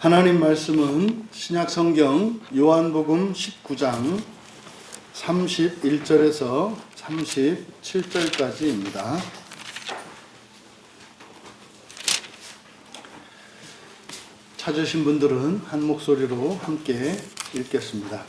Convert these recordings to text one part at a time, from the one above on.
하나님 말씀은 신약 성경 요한복음 19장 31절에서 37절까지입니다. 찾으신 분들은 한 목소리로 함께 읽겠습니다.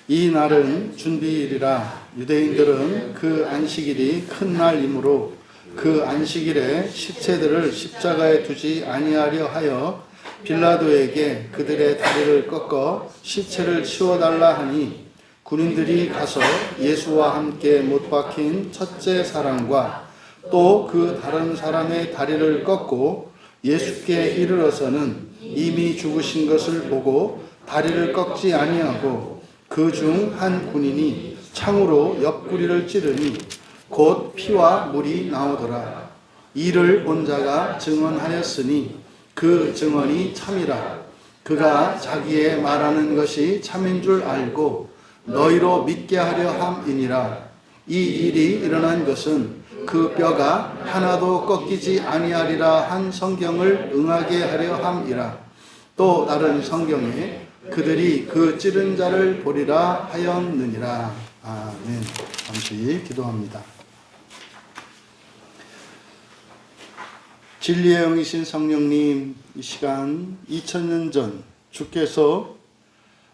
이 날은 준비일이라 유대인들은 그 안식일이 큰 날이므로 그 안식일에 시체들을 십자가에 두지 아니하려 하여 빌라도에게 그들의 다리를 꺾어 시체를 치워달라 하니 군인들이 가서 예수와 함께 못 박힌 첫째 사람과 또 그 다른 사람의 다리를 꺾고 예수께 이르러서는 이미 죽으신 것을 보고 다리를 꺾지 아니하고 그 중 한 군인이 창으로 옆구리를 찌르니 곧 피와 물이 나오더라. 이를 본 자가 증언하였으니 그 증언이 참이라. 그가 자기의 말하는 것이 참인 줄 알고 너희로 믿게 하려 함이니라. 이 일이 일어난 것은 그 뼈가 하나도 꺾이지 아니하리라 한 성경을 응하게 하려 함이라. 또 다른 성경에 그들이 그 찌른 자를 보리라 하였느니라. 아멘. 잠시 기도합니다. 진리의 영이신 성령님, 이 시간 2000년 전 주께서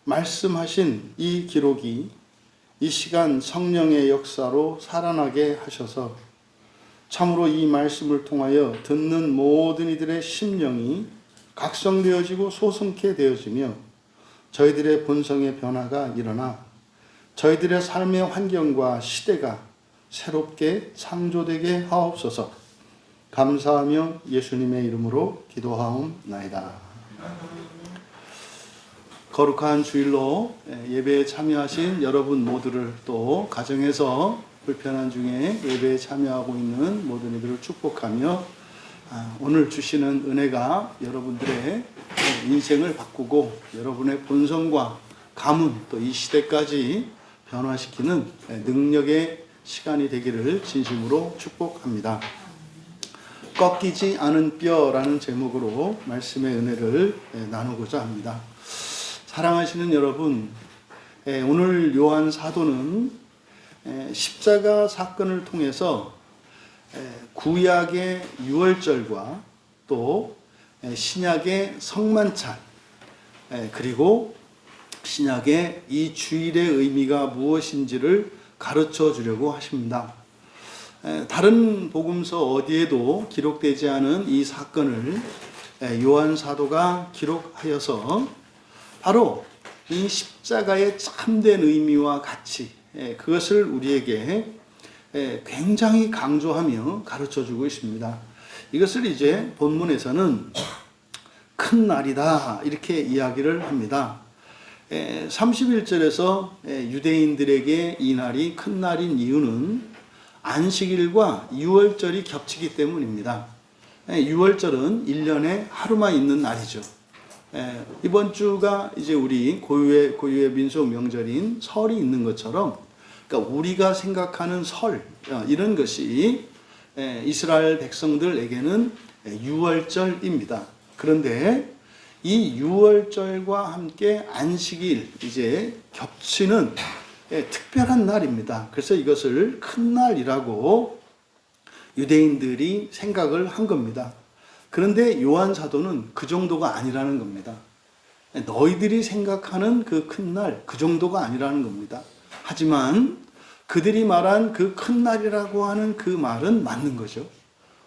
말씀하신 이 기록이 이 시간 성령의 역사로 살아나게 하셔서 참으로 이 말씀을 통하여 듣는 모든 이들의 심령이 각성되어지고 소성케 되어지며 저희들의 본성의 변화가 일어나 저희들의 삶의 환경과 시대가 새롭게 창조되게 하옵소서. 감사하며 예수님의 이름으로 기도하옵나이다. 거룩한 주일로 예배에 참여하신 여러분 모두를 또 가정에서 불편한 중에 예배에 참여하고 있는 모든 이들을 축복하며 오늘 주시는 은혜가 여러분들의 인생을 바꾸고 여러분의 본성과 가문 또 이 시대까지 변화시키는 능력의 시간이 되기를 진심으로 축복합니다. 꺾이지 않은 뼈라는 제목으로 말씀의 은혜를 나누고자 합니다. 사랑하시는 여러분, 오늘 요한 사도는 십자가 사건을 통해서 구약의 유월절과 또 신약의 성만찬 그리고 신약의 이 주일의 의미가 무엇인지를 가르쳐 주려고 하십니다. 다른 복음서 어디에도 기록되지 않은 이 사건을 요한 사도가 기록하여서 바로 이 십자가의 참된 의미와 가치 그것을 우리에게 굉장히 강조하며 가르쳐주고 있습니다. 이것을 이제 본문에서는 큰 날이다 이렇게 이야기를 합니다. 31절에서 유대인들에게 이 날이 큰 날인 이유는 안식일과 유월절이 겹치기 때문입니다. 유월절은 1년에 하루만 있는 날이죠. 이번 주가 이제 우리 고유의 민속 명절인 설이 있는 것처럼, 그러니까 우리가 생각하는 설 이런 것이 이스라엘 백성들에게는 유월절입니다. 그런데 이 유월절과 함께 안식일 이제 겹치는 특별한 날입니다. 그래서 이것을 큰 날이라고 유대인들이 생각을 한 겁니다. 그런데 요한 사도는 그 정도가 아니라는 겁니다. 너희들이 생각하는 그 큰 날, 그 정도가 아니라는 겁니다. 하지만 그들이 말한 그 큰 날이라고 하는 그 말은 맞는 거죠.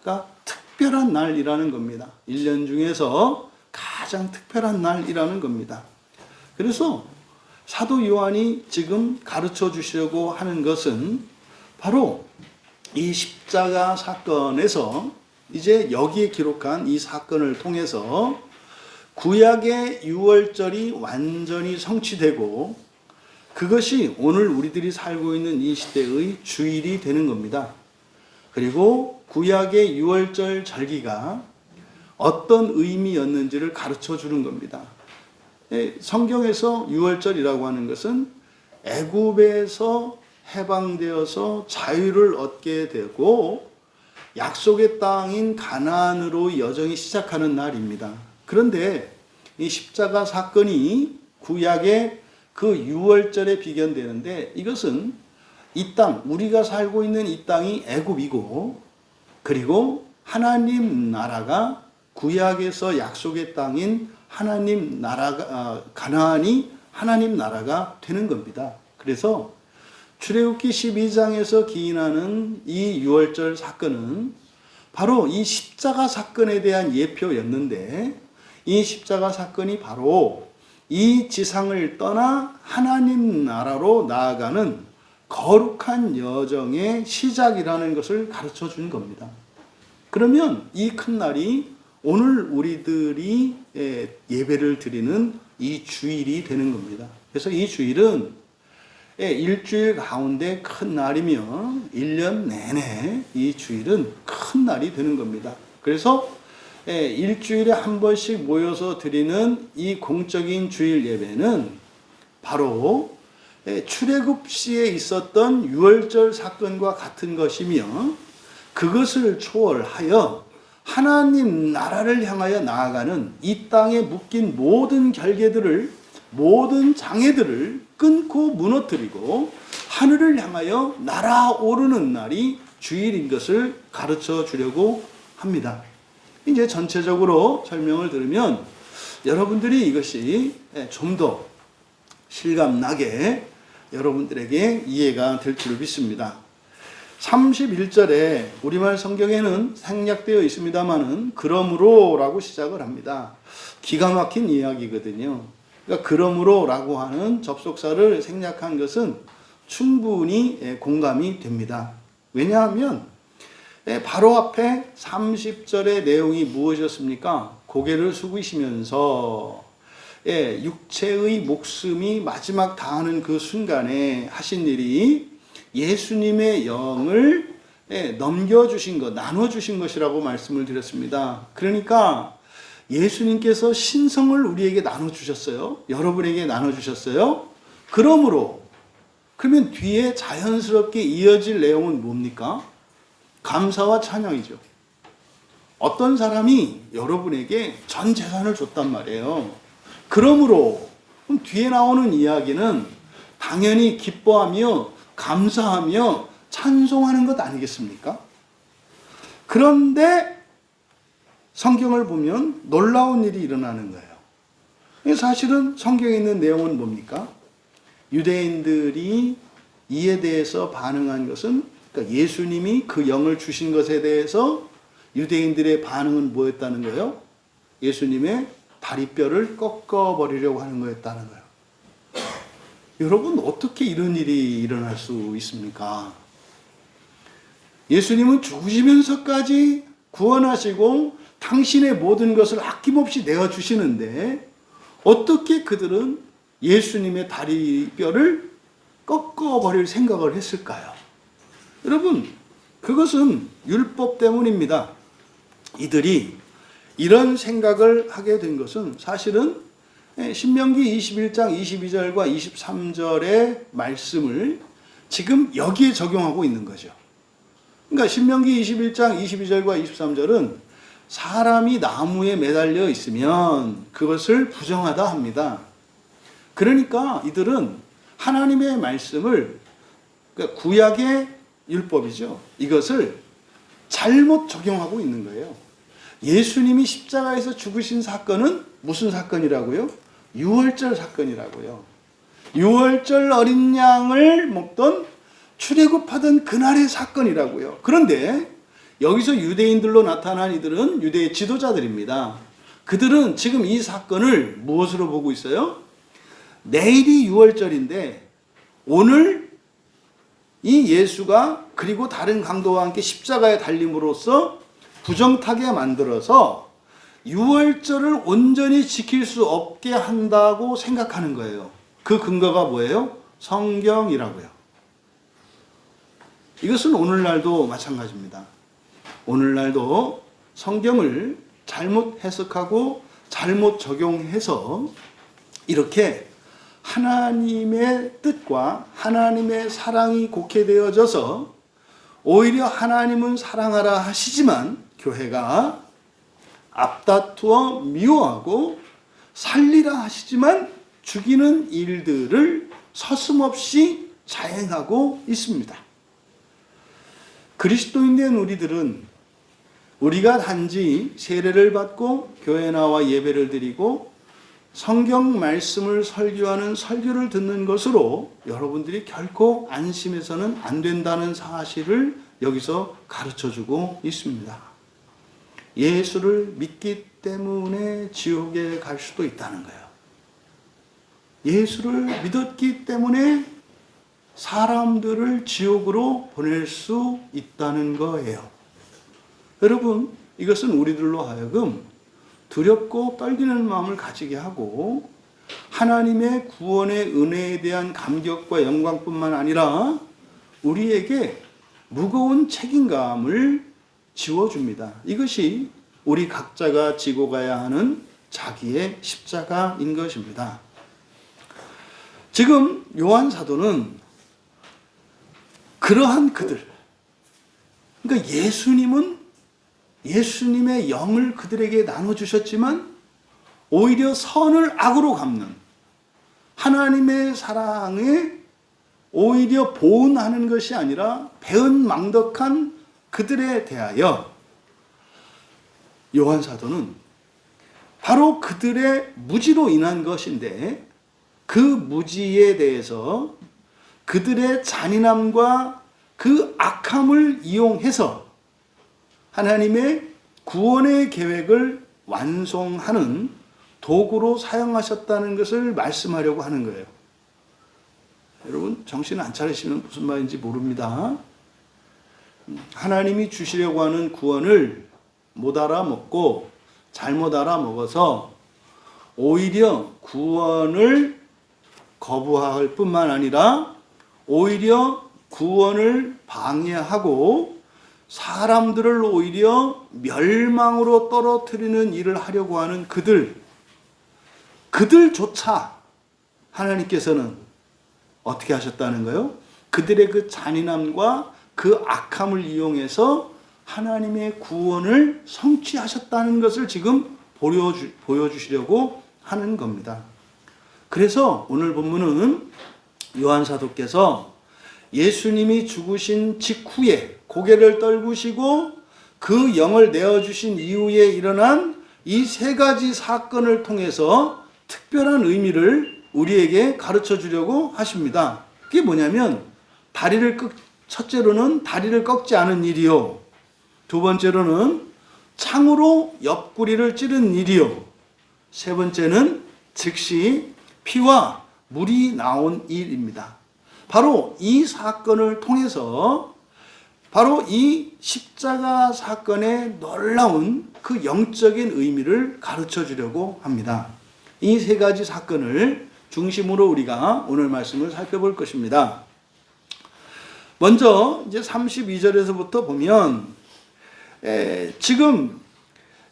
그러니까 특별한 날이라는 겁니다. 1년 중에서 가장 특별한 날이라는 겁니다. 그래서 사도 요한이 지금 가르쳐 주시려고 하는 것은 바로 이 십자가 사건에서 이제 여기에 기록한 이 사건을 통해서 구약의 유월절이 완전히 성취되고 그것이 오늘 우리들이 살고 있는 이 시대의 주일이 되는 겁니다. 그리고 구약의 유월절 절기가 어떤 의미였는지를 가르쳐 주는 겁니다. 성경에서 유월절이라고 하는 것은 애굽에서 해방되어서 자유를 얻게 되고 약속의 땅인 가나안으로 여정이 시작하는 날입니다. 그런데 이 십자가 사건이 구약의 그 유월절에 비견되는데, 이것은 이 땅, 우리가 살고 있는 이 땅이 애굽이고, 그리고 하나님 나라가 구약에서 약속의 땅인 하나님 나라가, 가나안이 하나님 나라가 되는 겁니다. 그래서 출애굽기 12장에서 기인하는 이 유월절 사건은 바로 이 십자가 사건에 대한 예표였는데, 이 십자가 사건이 바로 이 지상을 떠나 하나님 나라로 나아가는 거룩한 여정의 시작이라는 것을 가르쳐 준 겁니다. 그러면 이 큰 날이 오늘 우리들이 예배를 드리는 이 주일이 되는 겁니다. 그래서 이 주일은 일주일 가운데 큰 날이며 1년 내내 이 주일은 큰 날이 되는 겁니다. 그래서 일주일에 한 번씩 모여서 드리는 이 공적인 주일 예배는 바로 출애굽 시에 있었던 유월절 사건과 같은 것이며, 그것을 초월하여 하나님 나라를 향하여 나아가는 이 땅에 묶인 모든 결계들을, 모든 장애들을 끊고 무너뜨리고 하늘을 향하여 날아오르는 날이 주일인 것을 가르쳐 주려고 합니다. 이제 전체적으로 설명을 들으면 여러분들이 이것이 좀 더 실감나게 여러분들에게 이해가 될 줄 믿습니다. 31절에 우리말 성경에는 생략되어 있습니다만은 그러므로라고 시작을 합니다. 기가 막힌 이야기거든요. 그러니까 그러므로라고 하는 접속사를 생략한 것은 충분히 공감이 됩니다. 왜냐하면 바로 앞에 30절의 내용이 무엇이었습니까? 고개를 숙이시면서 육체의 목숨이 마지막 다하는 그 순간에 하신 일이 예수님의 영을 넘겨주신 것, 나눠주신 것이라고 말씀을 드렸습니다. 그러니까 예수님께서 신성을 우리에게 나눠주셨어요. 여러분에게 나눠주셨어요. 그러면 뒤에 자연스럽게 이어질 내용은 뭡니까? 감사와 찬양이죠. 어떤 사람이 여러분에게 전 재산을 줬단 말이에요. 그럼 뒤에 나오는 이야기는 당연히 기뻐하며 감사하며 찬송하는 것 아니겠습니까? 그런데 성경을 보면 놀라운 일이 일어나는 거예요. 사실은 성경에 있는 내용은 뭡니까? 유대인들이 이에 대해서 반응한 것은, 그러니까 예수님이 그 영을 주신 것에 대해서 유대인들의 반응은 뭐였다는 거예요? 예수님의 다리뼈를 꺾어버리려고 하는 거였다는 거예요. 여러분, 어떻게 이런 일이 일어날 수 있습니까? 예수님은 죽으시면서까지 구원하시고 당신의 모든 것을 아낌없이 내어주시는데 어떻게 그들은 예수님의 다리뼈를 꺾어버릴 생각을 했을까요? 여러분, 그것은 율법 때문입니다. 이들이 이런 생각을 하게 된 것은 사실은 신명기 21장 22절과 23절의 말씀을 지금 여기에 적용하고 있는 거죠. 그러니까 신명기 21장 22절과 23절은 사람이 나무에 매달려 있으면 그것을 부정하다 합니다. 그러니까 이들은 하나님의 말씀을, 그러니까 구약의 율법이죠, 이것을 잘못 적용하고 있는 거예요. 예수님이 십자가에서 죽으신 사건은 무슨 사건이라고요? 유월절 사건이라고요. 유월절 어린 양을 먹던 출애굽하던 그날의 사건이라고요. 그런데 여기서 유대인들로 나타난 이들은 유대의 지도자들입니다. 그들은 지금 이 사건을 무엇으로 보고 있어요? 내일이 유월절인데 오늘 이 예수가 그리고 다른 강도와 함께 십자가에 달림으로써 부정타게 만들어서 유월절을 온전히 지킬 수 없게 한다고 생각하는 거예요. 그 근거가 뭐예요? 성경이라고요. 이것은 오늘날도 마찬가지입니다. 오늘날도 성경을 잘못 해석하고 잘못 적용해서 이렇게 하나님의 뜻과 하나님의 사랑이 곡해되어져서 오히려 하나님은 사랑하라 하시지만 교회가 앞다투어 미워하고 살리라 하시지만 죽이는 일들을 서슴없이 자행하고 있습니다. 그리스도인 된 우리들은 우리가 단지 세례를 받고 교회 나와 예배를 드리고 성경 말씀을 설교하는 설교를 듣는 것으로 여러분들이 결코 안심해서는 안 된다는 사실을 여기서 가르쳐주고 있습니다. 예수를 믿기 때문에 지옥에 갈 수도 있다는 거예요. 예수를 믿었기 때문에 사람들을 지옥으로 보낼 수 있다는 거예요. 여러분, 이것은 우리들로 하여금 두렵고 떨리는 마음을 가지게 하고 하나님의 구원의 은혜에 대한 감격과 영광뿐만 아니라 우리에게 무거운 책임감을 지워줍니다. 이것이 우리 각자가 지고 가야 하는 자기의 십자가인 것입니다. 지금 요한 사도는 그러한 그들, 그러니까 예수님의 영을 그들에게 나눠주셨지만 오히려 선을 악으로 갚는 하나님의 사랑에 오히려 보은하는 것이 아니라 배은망덕한 그들에 대하여 요한 사도는 바로 그들의 무지로 인한 것인데 그 무지에 대해서 그들의 잔인함과 그 악함을 이용해서 하나님의 구원의 계획을 완성하는 도구로 사용하셨다는 것을 말씀하려고 하는 거예요. 여러분, 정신 안 차리시면 무슨 말인지 모릅니다. 하나님이 주시려고 하는 구원을 못 알아먹고 잘못 알아먹어서 오히려 구원을 거부할 뿐만 아니라 오히려 구원을 방해하고 사람들을 오히려 멸망으로 떨어뜨리는 일을 하려고 하는 그들조차 하나님께서는 어떻게 하셨다는 거예요? 그들의 그 잔인함과 그 악함을 이용해서 하나님의 구원을 성취하셨다는 것을 지금 보여주시려고 하는 겁니다. 그래서 오늘 본문은 요한 사도께서 예수님이 죽으신 직후에 고개를 떨구시고 그 영을 내어주신 이후에 일어난 이 세 가지 사건을 통해서 특별한 의미를 우리에게 가르쳐 주려고 하십니다. 그게 뭐냐면 첫째로는 다리를 꺾지 않은 일이요. 두 번째로는 창으로 옆구리를 찌른 일이요. 세 번째는 즉시 피와 물이 나온 일입니다. 바로 이 사건을 통해서 바로 이 십자가 사건의 놀라운 그 영적인 의미를 가르쳐 주려고 합니다. 이 세 가지 사건을 중심으로 우리가 오늘 말씀을 살펴볼 것입니다. 먼저 이제 32절에서부터 보면 지금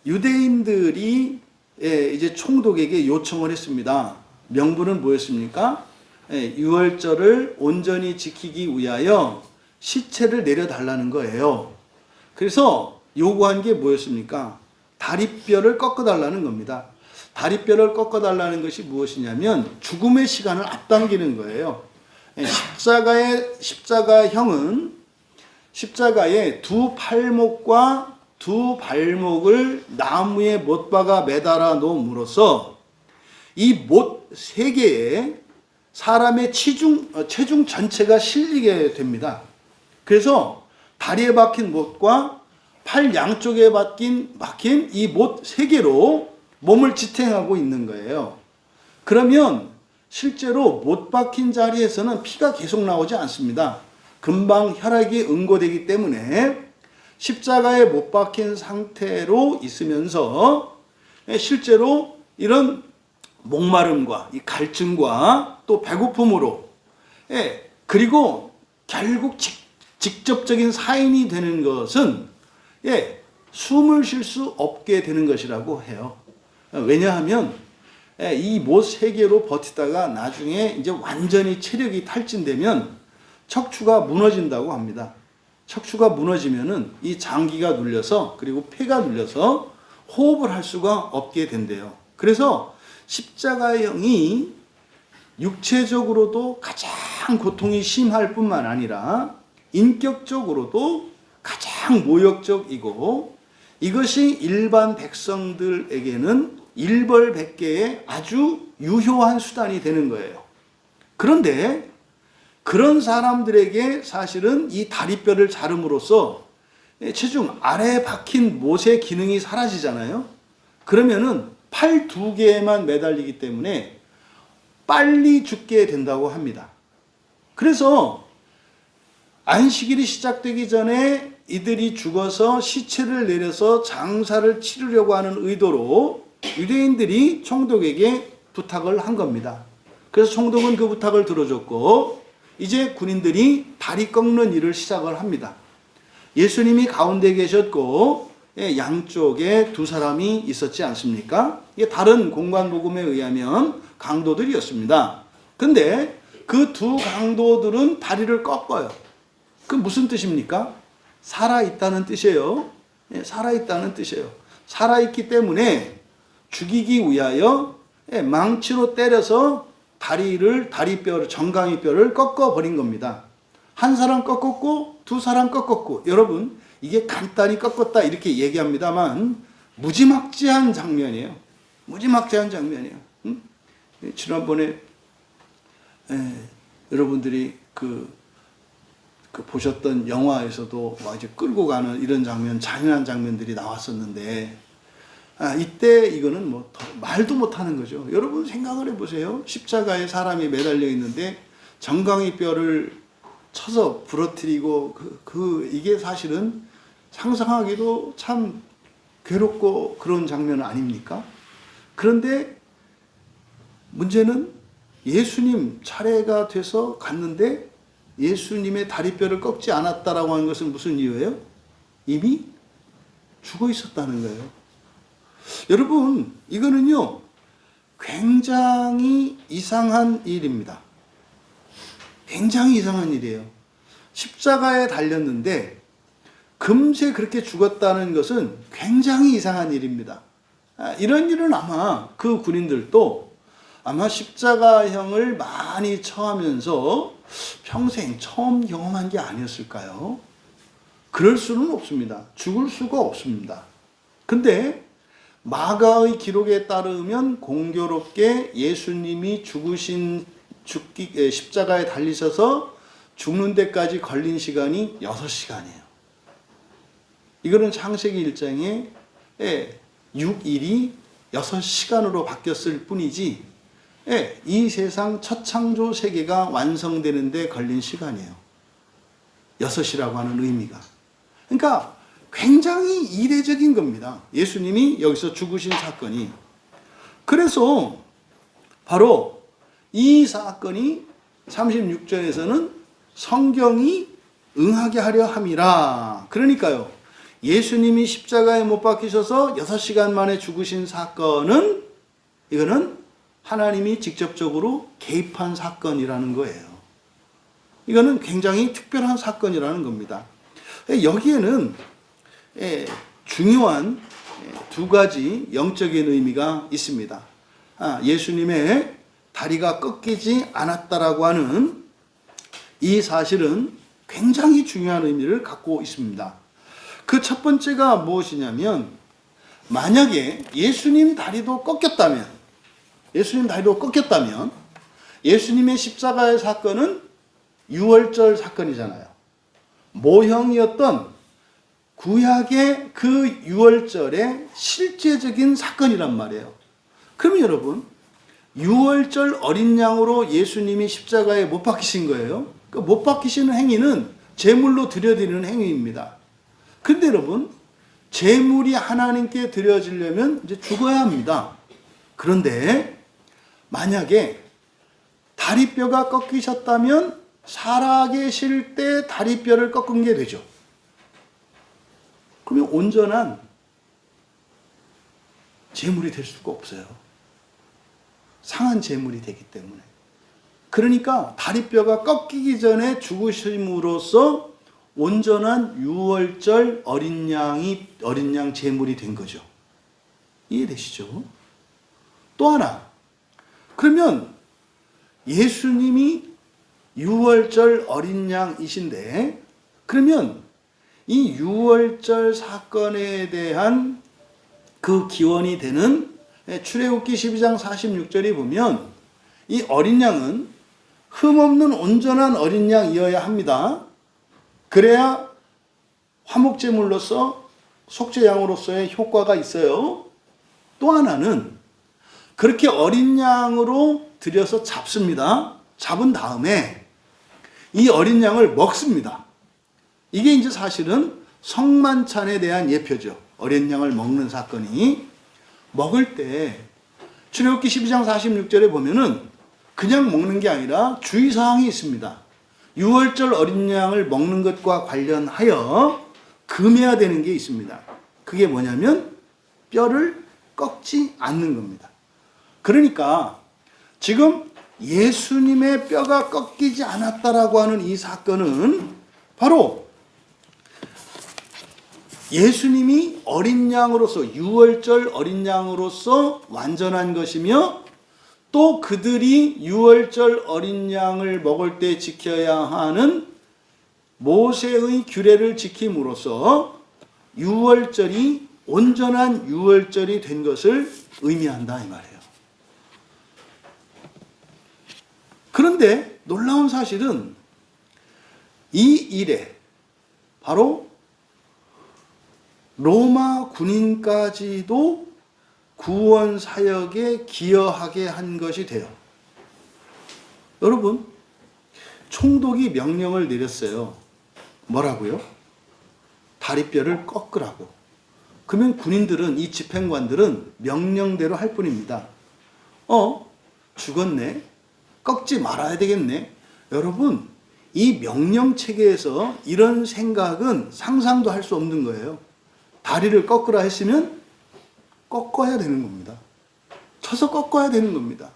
유대인들이 이제 총독에게 요청을 했습니다. 명분은 뭐였습니까? 유월절을 온전히 지키기 위하여 시체를 내려달라는 거예요. 그래서 요구한 게 뭐였습니까? 다리뼈를 꺾어달라는 겁니다. 다리뼈를 꺾어달라는 것이 무엇이냐면 죽음의 시간을 앞당기는 거예요. 십자가형은 십자가의 두 팔목과 두 발목을 나무에 못 박아 매달아 놓음으로써 이 못 세 개에 사람의 체중 전체가 실리게 됩니다. 그래서 다리에 박힌 못과 팔 양쪽에 박힌 이 못 세 개로 몸을 지탱하고 있는 거예요. 그러면 실제로 못 박힌 자리에서는 피가 계속 나오지 않습니다. 금방 혈액이 응고되기 때문에 십자가에 못 박힌 상태로 있으면서 실제로 이런 목마름과 이 갈증과 또 배고픔으로 그리고 결국 직접적인 사인이 되는 것은 숨을 쉴 수 없게 되는 것이라고 해요. 왜냐하면 이 못 세 개로 버티다가 나중에 이제 완전히 체력이 탈진되면 척추가 무너진다고 합니다. 척추가 무너지면은 이 장기가 눌려서 그리고 폐가 눌려서 호흡을 할 수가 없게 된대요. 그래서 십자가형이 육체적으로도 가장 고통이 심할 뿐만 아니라 인격적으로도 가장 모욕적이고 이것이 일반 백성들에게는 일벌백계의 아주 유효한 수단이 되는 거예요. 그런데 그런 사람들에게 사실은 이 다리뼈를 자름으로써 체중 아래에 박힌 못의 기능이 사라지잖아요. 그러면은 팔 두 개에만 매달리기 때문에 빨리 죽게 된다고 합니다. 그래서 안식일이 시작되기 전에 이들이 죽어서 시체를 내려서 장사를 치르려고 하는 의도로 유대인들이 총독에게 부탁을 한 겁니다. 그래서 총독은 그 부탁을 들어줬고 이제 군인들이 다리 꺾는 일을 시작을 합니다. 예수님이 가운데 계셨고 양쪽에 두 사람이 있었지 않습니까? 이게 다른 공관복음에 의하면 강도들이었습니다. 근데 그 두 강도들은 다리를 꺾어요. 그 무슨 뜻입니까? 살아있다는 뜻이에요. 살아있다는 뜻이에요. 살아있기 때문에 죽이기 위하여 망치로 때려서 다리뼈를, 정강이뼈를 꺾어버린 겁니다. 한 사람 꺾었고 두 사람 꺾었고, 여러분 이게 간단히 꺾었다 이렇게 얘기합니다만 무지막지한 장면이에요. 무지막지한 장면이에요. 응? 지난번에 여러분들이 그 보셨던 영화에서도 막 이제 끌고 가는 이런 장면, 잔인한 장면들이 나왔었는데 이때 이거는 뭐 말도 못하는 거죠. 여러분 생각을 해보세요. 십자가에 사람이 매달려 있는데 정강이 뼈를 쳐서 부러뜨리고 이게 사실은 상상하기도 참 괴롭고 그런 장면 아닙니까? 그런데 문제는 예수님 차례가 돼서 갔는데 예수님의 다리뼈를 꺾지 않았다라고 하는 것은 무슨 이유예요? 이미 죽어 있었다는 거예요. 여러분, 이거는요, 굉장히 이상한 일입니다. 굉장히 이상한 일이에요. 십자가에 달렸는데 금세 그렇게 죽었다는 것은 굉장히 이상한 일입니다. 이런 일은 아마 그 군인들도 아마 십자가형을 많이 처하면서 평생 처음 경험한 게 아니었을까요? 그럴 수는 없습니다. 죽을 수가 없습니다. 근데 마가의 기록에 따르면 공교롭게 예수님이 십자가에 달리셔서 죽는 데까지 걸린 시간이 6시간이에요. 이거는 창세기 1장에 6일이 6시간으로 바뀌었을 뿐이지 이 세상 첫 창조 세계가 완성되는 데 걸린 시간이에요. 6이라고 하는 의미가. 그러니까 굉장히 이례적인 겁니다. 예수님이 여기서 죽으신 사건이. 그래서 바로 이 사건이 36절에서는 성경이 응하게 하려 함이라. 그러니까요, 예수님이 십자가에 못 박히셔서 6시간 만에 죽으신 사건은 이거는 하나님이 직접적으로 개입한 사건이라는 거예요. 이거는 굉장히 특별한 사건이라는 겁니다. 여기에는 중요한 두 가지 영적인 의미가 있습니다. 예수님의 다리가 꺾이지 않았다라고 하는 이 사실은 굉장히 중요한 의미를 갖고 있습니다. 그 첫 번째가 무엇이냐면, 만약에 예수님 다리도 꺾였다면 예수님의 십자가의 사건은 유월절 사건이잖아요. 모형이었던 구약의 그 유월절의 실제적인 사건이란 말이에요. 그러면 여러분, 유월절 어린 양으로 예수님이 십자가에 못 박히신 거예요. 그 못 박히시는 행위는 제물로 드려드리는 행위입니다. 근데 여러분, 제물이 하나님께 드려지려면 이제 죽어야 합니다. 그런데 만약에 다리뼈가 꺾이셨다면 살아계실 때 다리뼈를 꺾은 게 되죠. 그러면 온전한 제물이 될 수가 없어요. 상한 제물이 되기 때문에. 그러니까 다리뼈가 꺾이기 전에 죽으심으로써 온전한 유월절 어린 양 제물이 된 거죠. 이해되시죠? 또 하나, 그러면 예수님이 6월절 어린 양이신데, 그러면 이 6월절 사건에 대한 그 기원이 되는 출애굽기 12장 46절에 보면 이 어린 양은 흠없는 온전한 어린 양이어야 합니다. 그래야 화목제물로서 속죄양으로서의 효과가 있어요. 또 하나는 그렇게 어린 양으로 들여서 잡습니다. 잡은 다음에 이 어린 양을 먹습니다. 이게 이제 사실은 성만찬에 대한 예표죠. 어린 양을 먹는 사건이. 먹을 때 출애굽기 12장 46절에 보면은 그냥 먹는 게 아니라 주의사항이 있습니다. 6월절 어린 양을 먹는 것과 관련하여 금해야 되는 게 있습니다. 그게 뭐냐면 뼈를 꺾지 않는 겁니다. 그러니까 지금 예수님의 뼈가 꺾이지 않았다라고 하는 이 사건은 바로 예수님이 어린 양으로서 6월절 어린 양으로서 완전한 것이며, 또 그들이 6월절 어린 양을 먹을 때 지켜야 하는 모세의 규례를 지킴으로써 6월절이 온전한 6월절이 된 것을 의미한다 이 말이에요. 그런데 놀라운 사실은 이 일에 바로 로마 군인까지도 구원 사역에 기여하게 한 것이 돼요. 여러분, 총독이 명령을 내렸어요. 뭐라고요? 다리뼈를 꺾으라고. 그러면 군인들은, 이 집행관들은 명령대로 할 뿐입니다. 죽었네. 꺾지 말아야 되겠네. 여러분, 이 명령 체계에서 이런 생각은 상상도 할 수 없는 거예요. 다리를 꺾으라 했으면 꺾어야 되는 겁니다. 쳐서 꺾어야 되는 겁니다.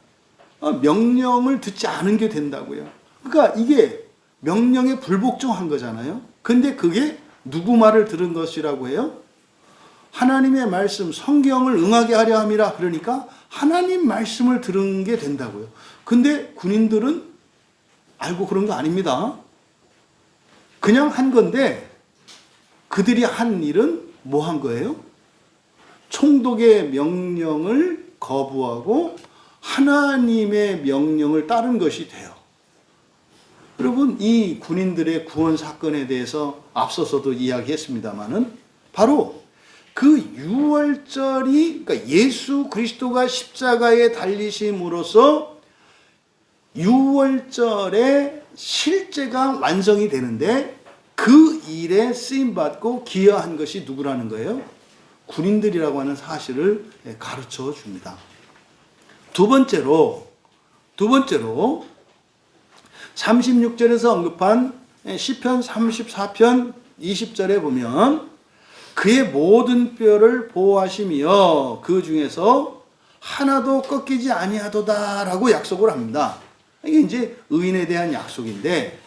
명령을 듣지 않은 게 된다고요. 그러니까 이게 명령에 불복종한 거잖아요. 근데 그게 누구 말을 들은 것이라고 해요? 하나님의 말씀, 성경을 응하게 하려 함이라. 그러니까 하나님 말씀을 들은 게 된다고요. 근데 군인들은 알고 그런 거 아닙니다. 그냥 한 건데 그들이 한 일은 뭐 한 거예요? 총독의 명령을 거부하고 하나님의 명령을 따른 것이 돼요. 여러분, 이 군인들의 구원 사건에 대해서 앞서서도 이야기했습니다마는 바로 그 6월절이, 그러니까 예수 그리스도가 십자가에 달리심으로써 6월절의 실제가 완성이 되는데, 그 일에 쓰임받고 기여한 것이 누구라는 거예요? 군인들이라고 하는 사실을 가르쳐 줍니다. 두 번째로 36절에서 언급한 시편 34편 20절에 보면 그의 모든 뼈를 보호하시며 그 중에서 하나도 꺾이지 아니하도다라고 약속을 합니다. 이게 이제 의인에 대한 약속인데,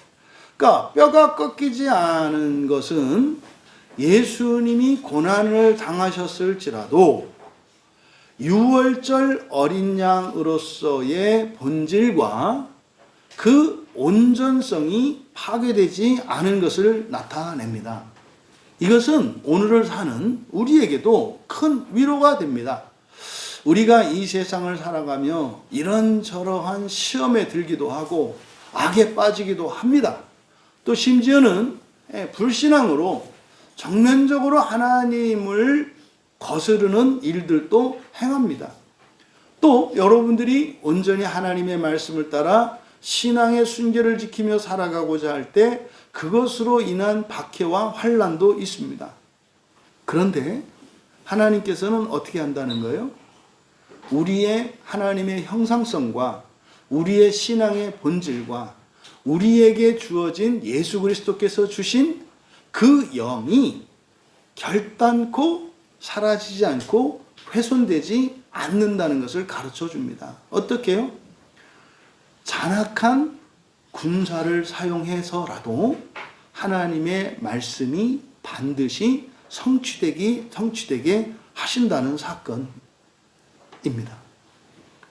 그러니까 뼈가 꺾이지 않은 것은 예수님이 고난을 당하셨을지라도 6월절 어린 양으로서의 본질과 그 온전성이 파괴되지 않은 것을 나타냅니다. 이것은 오늘을 사는 우리에게도 큰 위로가 됩니다. 우리가 이 세상을 살아가며 이런저러한 시험에 들기도 하고 악에 빠지기도 합니다. 또 심지어는 불신앙으로 정면적으로 하나님을 거스르는 일들도 행합니다. 또 여러분들이 온전히 하나님의 말씀을 따라 신앙의 순결을 지키며 살아가고자 할 때 그것으로 인한 박해와 환난도 있습니다. 그런데 하나님께서는 어떻게 한다는 거예요? 우리의 하나님의 형상성과 우리의 신앙의 본질과 우리에게 주어진 예수 그리스도께서 주신 그 영이 결단코 사라지지 않고 훼손되지 않는다는 것을 가르쳐 줍니다. 어떻게 해요? 잔악한 군사를 사용해서라도 하나님의 말씀이 반드시 성취되게 하신다는 사건입니다.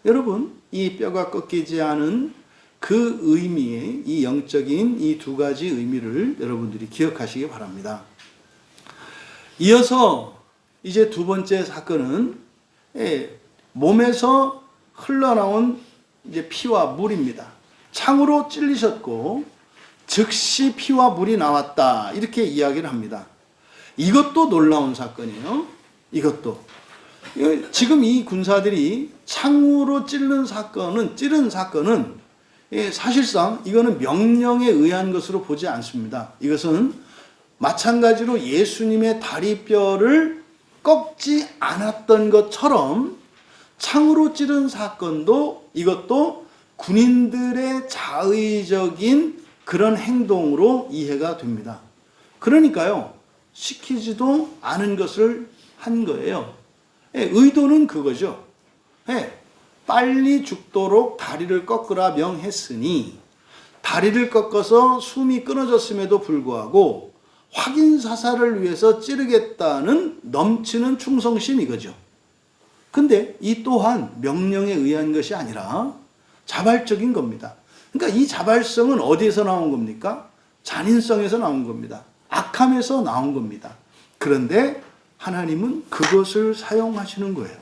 여러분, 이 뼈가 꺾이지 않은 그 의미의 이 영적인 이 두 가지 의미를 여러분들이 기억하시기 바랍니다. 이어서 이제 두 번째 사건은 몸에서 흘러나온 이제 피와 물입니다. 창으로 찔리셨고 즉시 피와 물이 나왔다, 이렇게 이야기를 합니다. 이것도 놀라운 사건이에요. 이것도 지금 이 군사들이 창으로 찌른 사건은 사실상 이거는 명령에 의한 것으로 보지 않습니다. 이것은 마찬가지로 예수님의 다리뼈를 꺾지 않았던 것처럼 창으로 찌른 사건도 이것도 군인들의 자의적인 그런 행동으로 이해가 됩니다. 그러니까요, 시키지도 않은 것을 한 거예요. 의도는 그거죠. 빨리 죽도록 다리를 꺾으라 명했으니 다리를 꺾어서 숨이 끊어졌음에도 불구하고 확인 사살을 위해서 찌르겠다는 넘치는 충성심, 이거죠. 근데 이 또한 명령에 의한 것이 아니라 자발적인 겁니다. 그러니까 이 자발성은 어디에서 나온 겁니까? 잔인성에서 나온 겁니다. 악함에서 나온 겁니다. 그런데 하나님은 그것을 사용하시는 거예요.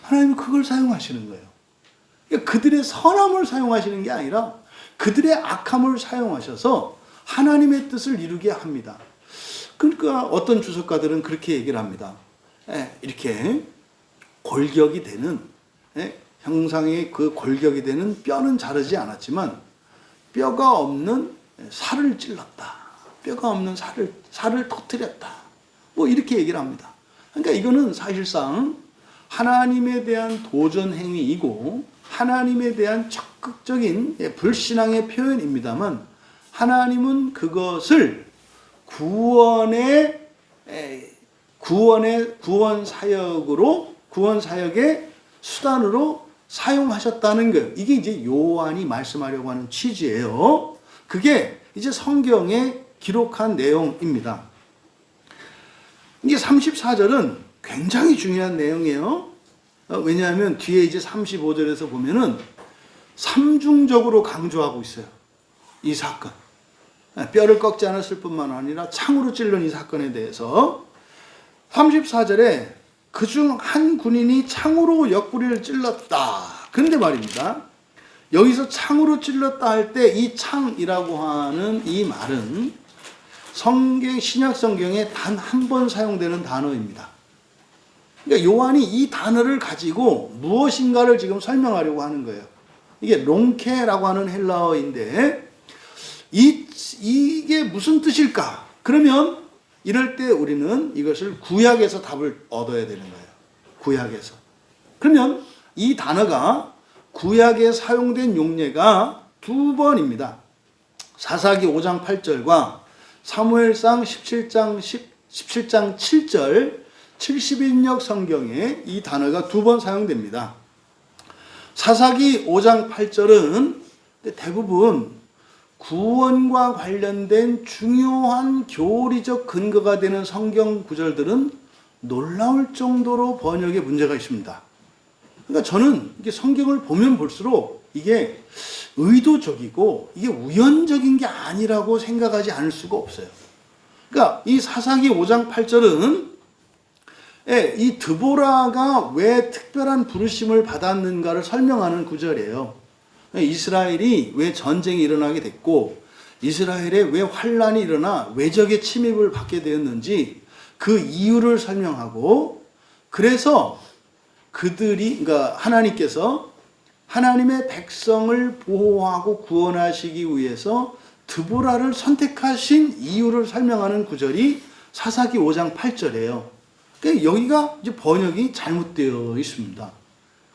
하나님은 그걸 사용하시는 거예요. 그러니까 그들의 선함을 사용하시는 게 아니라 그들의 악함을 사용하셔서 하나님의 뜻을 이루게 합니다. 그러니까 어떤 주석가들은 그렇게 얘기를 합니다. 이렇게 골격이 되는, 형상의 그 골격이 되는 뼈는 자르지 않았지만 뼈가 없는 살을 찔렀다. 뼈가 없는 살을 터뜨렸다. 뭐 이렇게 얘기를 합니다. 그러니까 이거는 사실상 하나님에 대한 도전 행위이고 하나님에 대한 적극적인 불신앙의 표현입니다만, 하나님은 그것을 구원 사역의 수단으로 사용하셨다는 거예요. 이게 이제 요한이 말씀하려고 하는 취지예요. 그게 이제 성경에 기록한 내용입니다. 이게 34절은 굉장히 중요한 내용이에요. 왜냐하면 뒤에 이제 35절에서 보면은 삼중적으로 강조하고 있어요. 이 사건. 뼈를 꺾지 않았을 뿐만 아니라 창으로 찔른 이 사건에 대해서 34절에 그중 한 군인이 창으로 옆구리를 찔렀다. 그런데 말입니다, 여기서 창으로 찔렀다 할 때 이 창이라고 하는 이 말은 신약 성경에 단 한 번 사용되는 단어입니다. 그러니까 요한이 이 단어를 가지고 무엇인가를 지금 설명하려고 하는 거예요. 이게 롱케라고 하는 헬라어인데 이게 무슨 뜻일까? 그러면 이럴 때 우리는 이것을 구약에서 답을 얻어야 되는 거예요. 구약에서. 그러면 이 단어가 구약에 사용된 용례가 두 번입니다. 사사기 5장 8절과 사무엘상 17장 7절 70인역 성경에 이 단어가 두 번 사용됩니다. 사사기 5장 8절은 대부분 구원과 관련된 중요한 교리적 근거가 되는 성경 구절들은 놀라울 정도로 번역에 문제가 있습니다. 그러니까 저는 이게 성경을 보면 볼수록 이게 의도적이고 이게 우연적인 게 아니라고 생각하지 않을 수가 없어요. 그러니까 이 사사기 5장 8절은 이 드보라가 왜 특별한 부르심을 받았는가를 설명하는 구절이에요. 이스라엘이 왜 전쟁이 일어나게 됐고 이스라엘에 왜 환란이 일어나 외적의 침입을 받게 되었는지 그 이유를 설명하고, 그래서 그러니까 하나님께서 하나님의 백성을 보호하고 구원하시기 위해서 드보라를 선택하신 이유를 설명하는 구절이 사사기 5장 8절이에요. 그러니까 여기가 이제 번역이 잘못되어 있습니다.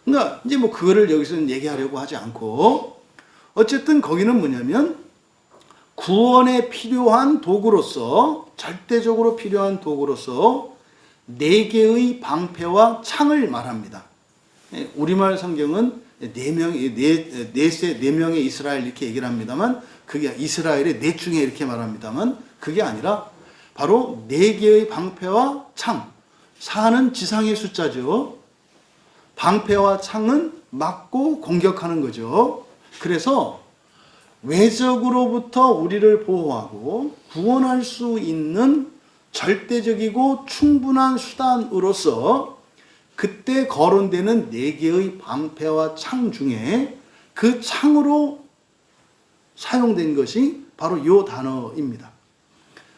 그러니까 이제 뭐 그거를 여기서는 얘기하려고 하지 않고, 어쨌든 거기는 뭐냐면 구원에 필요한 도구로서, 절대적으로 필요한 도구로서 4개의 방패와 창을 말합니다. 우리말 성경은 4명의 이스라엘 이렇게 얘기를 합니다만, 그게 이스라엘의 4 중에 이렇게 말합니다만, 그게 아니라 바로 4개의 방패와 창. 4는 지상의 숫자죠. 방패와 창은 막고 공격하는 거죠. 그래서 외적으로부터 우리를 보호하고 구원할 수 있는 절대적이고 충분한 수단으로서 그때 거론되는 4개의 방패와 창 중에 그 창으로 사용된 것이 바로 이 단어입니다.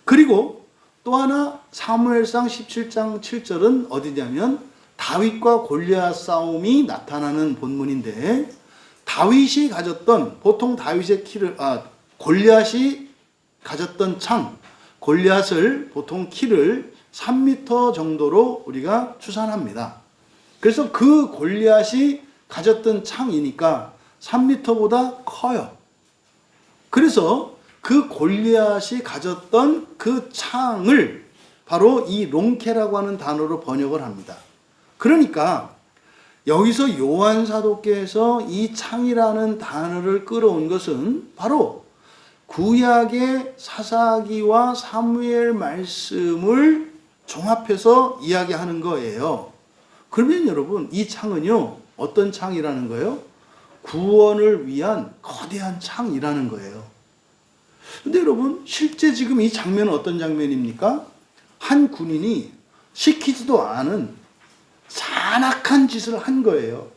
그리고 또 하나 사무엘상 17장 7절은 어디냐면 다윗과 골리앗 싸움이 나타나는 본문인데, 다윗이 가졌던, 보통 다윗의 골리앗이 가졌던 창, 골리앗을 보통 키를 3m 정도로 우리가 추산합니다. 그래서 그 골리앗이 가졌던 창이니까 3m보다 커요. 그래서 그 골리앗이 가졌던 그 창을 바로 이 롱케라고 하는 단어로 번역을 합니다. 그러니까 여기서 요한 사도께서 이 창이라는 단어를 끌어온 것은 바로 구약의 사사기와 사무엘 말씀을 종합해서 이야기하는 거예요. 그러면 여러분, 이 창은요, 어떤 창이라는 거예요? 구원을 위한 거대한 창이라는 거예요. 근데 여러분, 실제 지금 이 장면은 어떤 장면입니까? 한 군인이 시키지도 않은 잔악한 짓을 한 거예요.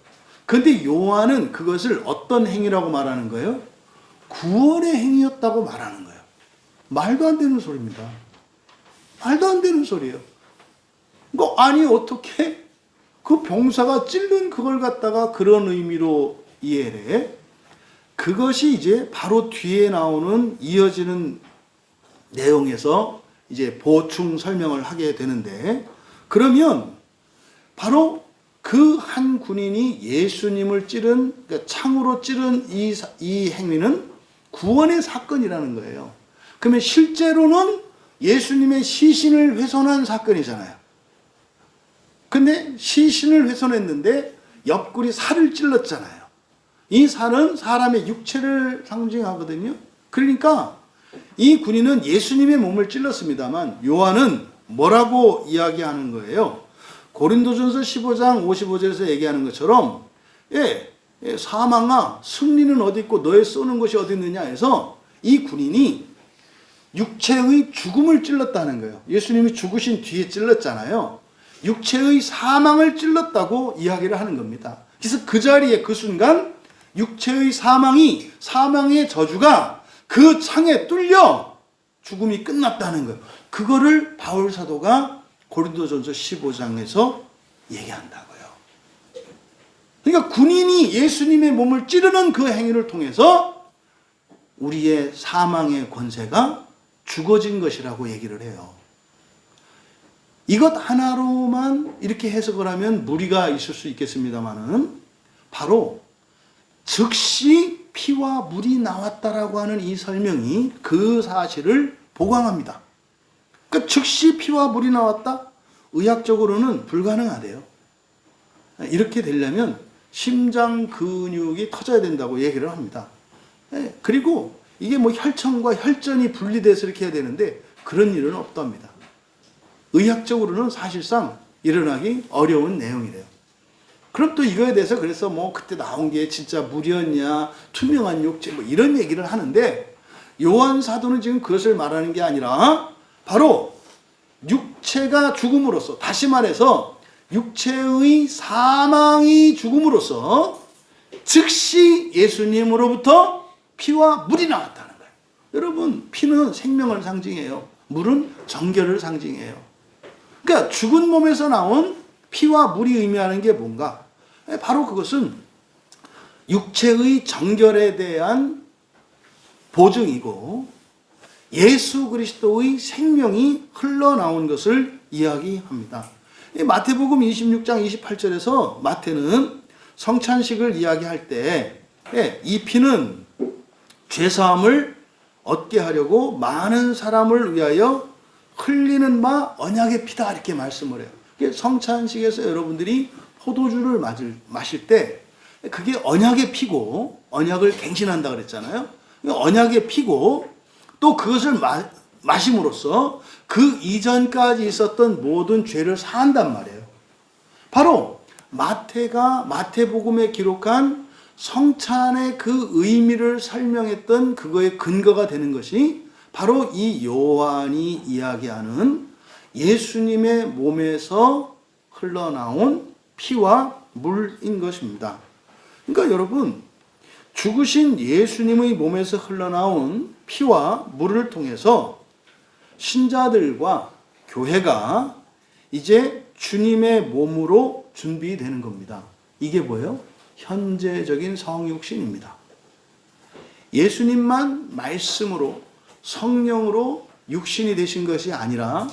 근데 요한은 그것을 어떤 행위라고 말하는 거예요? 구원의 행위였다고 말하는 거예요. 말도 안 되는 소리입니다. 말도 안 되는 소리예요. 아니 어떻게 그 병사가 찔른 그걸 갖다가 그런 의미로 이해를 해? 그것이 이제 바로 뒤에 나오는 이어지는 내용에서 이제 보충 설명을 하게 되는데, 그러면 바로 그 한 군인이 예수님을 찌른, 그러니까 창으로 찌른 이 행위는 구원의 사건이라는 거예요. 그러면 실제로는 예수님의 시신을 훼손한 사건이잖아요. 근데 시신을 훼손했는데 옆구리 살을 찔렀잖아요. 이 살은 사람의 육체를 상징하거든요. 그러니까 이 군인은 예수님의 몸을 찔렀습니다만 요한은 뭐라고 이야기하는 거예요? 고린도전서 15장 55절에서 얘기하는 것처럼 사망아 승리는 어디 있고 너의 쏘는 것이 어디 있느냐 해서 이 군인이 육체의 죽음을 찔렀다는 거예요. 예수님이 죽으신 뒤에 찔렀잖아요. 육체의 사망을 찔렀다고 이야기를 하는 겁니다. 그래서 그 자리에 그 순간 육체의 사망의 저주가 그 창에 뚫려 죽음이 끝났다는 거예요. 그거를 바울 사도가 고린도전서 15장에서 얘기한다고요. 그러니까 군인이 예수님의 몸을 찌르는 그 행위를 통해서 우리의 사망의 권세가 죽어진 것이라고 얘기를 해요. 이것 하나로만 이렇게 해석을 하면 무리가 있을 수 있겠습니다만은 바로 즉시 피와 물이 나왔다라고 하는 이 설명이 그 사실을 보강합니다. 그러니까 즉시 피와 물이 나왔다? 의학적으로는 불가능하대요. 이렇게 되려면 심장 근육이 터져야 된다고 얘기를 합니다. 그리고 이게 혈청과 혈전이 분리돼서 이렇게 해야 되는데 그런 일은 없답니다. 의학적으로는 사실상 일어나기 어려운 내용이래요. 그럼 또 이거에 대해서 그래서 그때 나온 게 진짜 물이었냐, 투명한 육체 이런 얘기를 하는데, 요한 사도는 지금 그것을 말하는 게 아니라 바로 육체가 죽음으로써, 다시 말해서 육체의 사망이 죽음으로써 즉시 예수님으로부터 피와 물이 나왔다는 거예요. 여러분, 피는 생명을 상징해요. 물은 정결을 상징해요. 그러니까 죽은 몸에서 나온 피와 물이 의미하는 게 뭔가? 바로 그것은 육체의 정결에 대한 보증이고 예수 그리스도의 생명이 흘러나온 것을 이야기합니다. 마태복음 26장 28절에서 마태는 성찬식을 이야기할 때 이 피는 죄사함을 얻게 하려고 많은 사람을 위하여 흘리는 바 언약의 피다 이렇게 말씀을 해요. 성찬식에서 여러분들이 포도주를 마실 때 그게 언약의 피고 언약을 갱신한다 그랬잖아요. 언약의 피고 또 그것을 마심으로써 그 이전까지 있었던 모든 죄를 사한단 말이에요. 바로 마태가 마태복음에 기록한 성찬의 그 의미를 설명했던 그거의 근거가 되는 것이 바로 이 요한이 이야기하는 예수님의 몸에서 흘러나온 피와 물인 것입니다. 그러니까 여러분, 죽으신 예수님의 몸에서 흘러나온 피와 물을 통해서 신자들과 교회가 이제 주님의 몸으로 준비되는 겁니다. 이게 뭐예요? 현재적인 성육신입니다. 예수님만 말씀으로 성령으로 육신이 되신 것이 아니라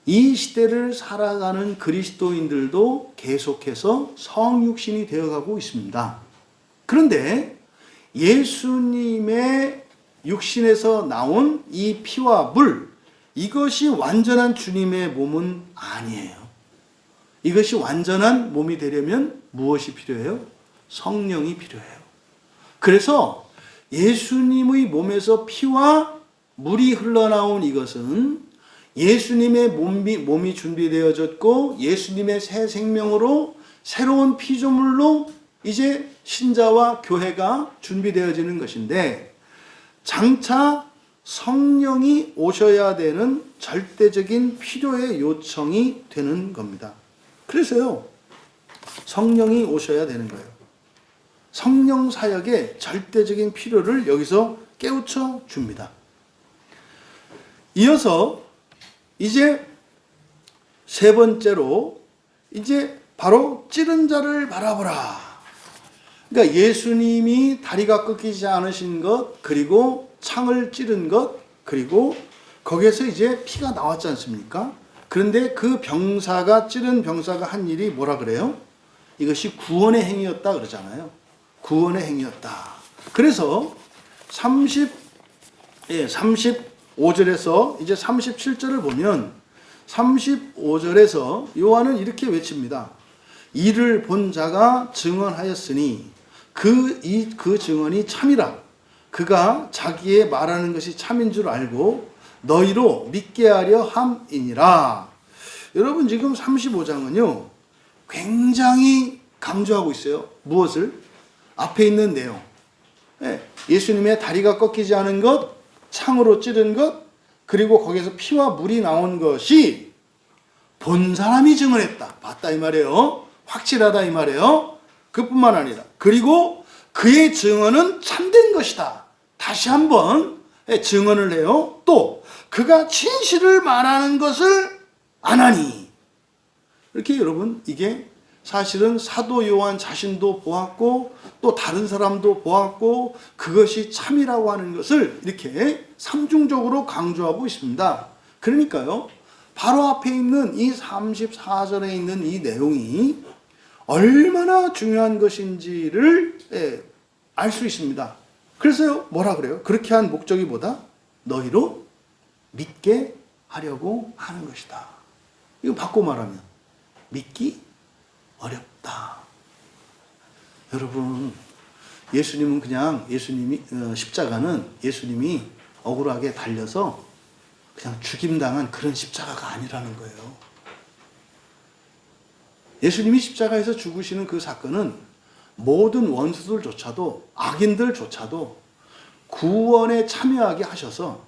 이 시대를 살아가는 그리스도인들도 계속해서 성육신이 되어가고 있습니다. 그런데 예수님의 육신에서 나온 이 피와 물, 이것이 완전한 주님의 몸은 아니에요. 이것이 완전한 몸이 되려면 무엇이 필요해요? 성령이 필요해요. 그래서 예수님의 몸에서 피와 물이 흘러나온 이것은 예수님의 몸이 준비되어졌고 예수님의 새 생명으로 새로운 피조물로 이제 신자와 교회가 준비되어지는 것인데, 장차 성령이 오셔야 되는 절대적인 필요의 요청이 되는 겁니다. 그래서요, 성령이 오셔야 되는 거예요. 성령 사역의 절대적인 필요를 여기서 깨우쳐 줍니다. 이어서 이제 세 번째로 이제 바로 찌른 자를 바라보라. 그러니까 예수님이 다리가 꺾이지 않으신 것, 그리고 창을 찌른 것, 그리고 거기에서 이제 피가 나왔지 않습니까? 그런데 그 병사가, 찌른 병사가 한 일이 뭐라 그래요? 이것이 구원의 행위였다 그러잖아요. 구원의 행위였다. 그래서 35절에서 이제 37절을 보면 35절에서 요한은 이렇게 외칩니다. 이를 본 자가 증언하였으니 그 증언이 참이라. 그가 자기의 말하는 것이 참인 줄 알고 너희로 믿게 하려 함이니라. 여러분, 지금 35장은요 굉장히 강조하고 있어요. 무엇을? 앞에 있는 내용. 예수님의 다리가 꺾이지 않은 것, 창으로 찌른 것, 그리고 거기에서 피와 물이 나온 것이 본 사람이 증언했다. 봤다 이 말이에요. 확실하다 이 말이에요. 그뿐만 아니라 그리고 그의 증언은 참된 것이다. 다시 한번 증언을 해요. 또 그가 진실을 말하는 것을 안 하니. 이렇게 여러분, 이게 사실은 사도 요한 자신도 보았고 또 다른 사람도 보았고 그것이 참이라고 하는 것을 이렇게 삼중적으로 강조하고 있습니다. 그러니까요, 바로 앞에 있는 이 34절에 있는 이 내용이 얼마나 중요한 것인지를 알 수 있습니다. 그래서 뭐라 그래요? 그렇게 한 목적이 뭐다? 너희로 믿게 하려고 하는 것이다. 이거 바꿔 말하면 믿기 어렵다. 여러분, 예수님은 그냥 십자가는 예수님이 억울하게 달려서 그냥 죽임당한 그런 십자가가 아니라는 거예요. 예수님이 십자가에서 죽으시는 그 사건은 모든 원수들조차도, 악인들조차도 구원에 참여하게 하셔서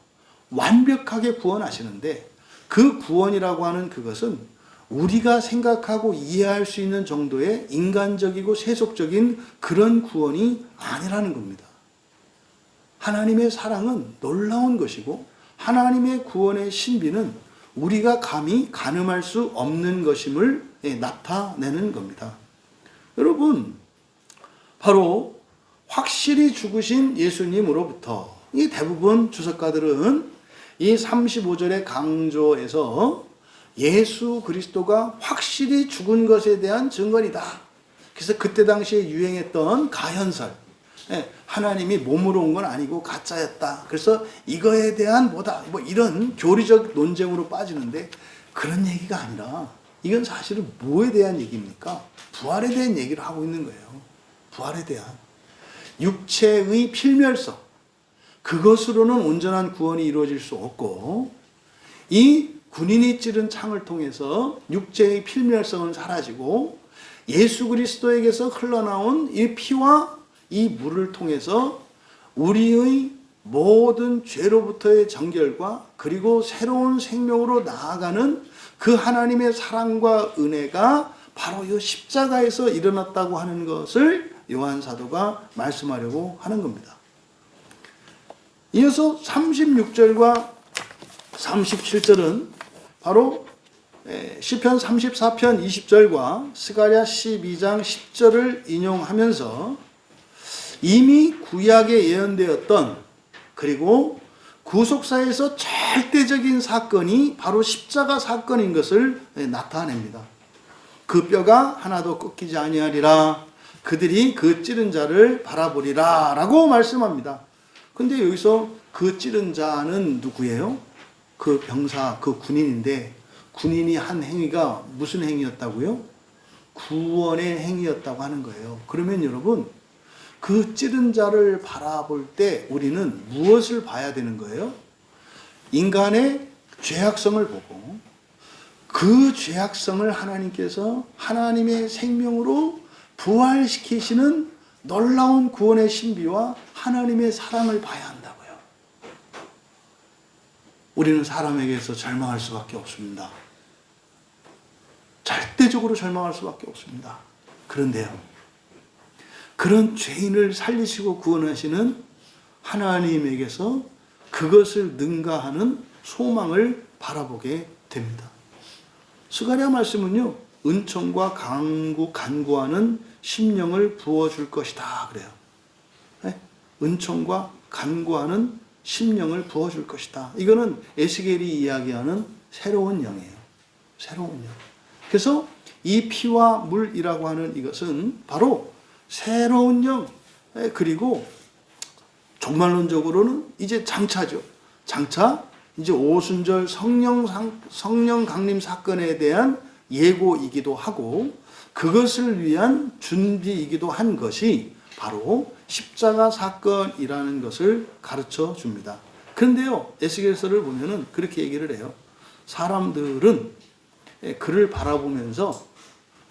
완벽하게 구원하시는데, 그 구원이라고 하는 그것은 우리가 생각하고 이해할 수 있는 정도의 인간적이고 세속적인 그런 구원이 아니라는 겁니다. 하나님의 사랑은 놀라운 것이고 하나님의 구원의 신비는 우리가 감히 가늠할 수 없는 것임을 나타내는 겁니다. 여러분, 바로 확실히 죽으신 예수님으로부터 이 대부분 주석가들은 이 35절의 강조에서 예수 그리스도가 확실히 죽은 것에 대한 증거이다. 그래서 그때 당시에 유행했던 가현설, 하나님이 몸으로 온 건 아니고 가짜였다. 그래서 이거에 대한 뭐다, 이런 교리적 논쟁으로 빠지는데, 그런 얘기가 아니라 이건 사실은 뭐에 대한 얘기입니까? 부활에 대한 얘기를 하고 있는 거예요. 부활에 대한 육체의 필멸성, 그것으로는 온전한 구원이 이루어질 수 없고, 이 군인이 찌른 창을 통해서 육체의 필멸성은 사라지고 예수 그리스도에게서 흘러나온 이 피와 이 물을 통해서 우리의 모든 죄로부터의 정결과 그리고 새로운 생명으로 나아가는 그 하나님의 사랑과 은혜가 바로 이 십자가에서 일어났다고 하는 것을 요한 사도가 말씀하려고 하는 겁니다. 이어서 36절과 37절은 바로 시편 34편 20절과 스가랴 12장 10절을 인용하면서 이미 구약에 예언되었던 그리고 구속사에서 절대적인 사건이 바로 십자가 사건인 것을 나타냅니다. 그 뼈가 하나도 꺾이지 아니하리라. 그들이 그 찌른 자를 바라보리라 라고 말씀합니다. 근데 여기서 그 찌른 자는 누구예요? 그 병사, 그 군인인데 군인이 한 행위가 무슨 행위였다고요? 구원의 행위였다고 하는 거예요. 그러면 여러분, 그 찌른 자를 바라볼 때 우리는 무엇을 봐야 되는 거예요? 인간의 죄악성을 보고 그 죄악성을 하나님께서 하나님의 생명으로 부활시키시는 놀라운 구원의 신비와 하나님의 사랑을 봐야 한다고요. 우리는 사람에게서 절망할 수밖에 없습니다. 절대적으로 절망할 수밖에 없습니다. 그런데요, 그런 죄인을 살리시고 구원하시는 하나님에게서 그것을 능가하는 소망을 바라보게 됩니다. 스가랴 말씀은요, 은총과 간구하는 심령을 부어줄 것이다 그래요. 네? 은총과 간구하는 심령을 부어줄 것이다. 이거는 에스겔이 이야기하는 새로운 영이에요. 새로운 영. 그래서 이 피와 물이라고 하는 이것은 바로 새로운 영, 그리고 종말론적으로는 이제 장차죠. 장차 이제 오순절 성령 강림 사건에 대한 예고이기도 하고 그것을 위한 준비이기도 한 것이 바로 십자가 사건이라는 것을 가르쳐 줍니다. 그런데요, 에스겔서를 보면은 그렇게 얘기를 해요. 사람들은 그를 바라보면서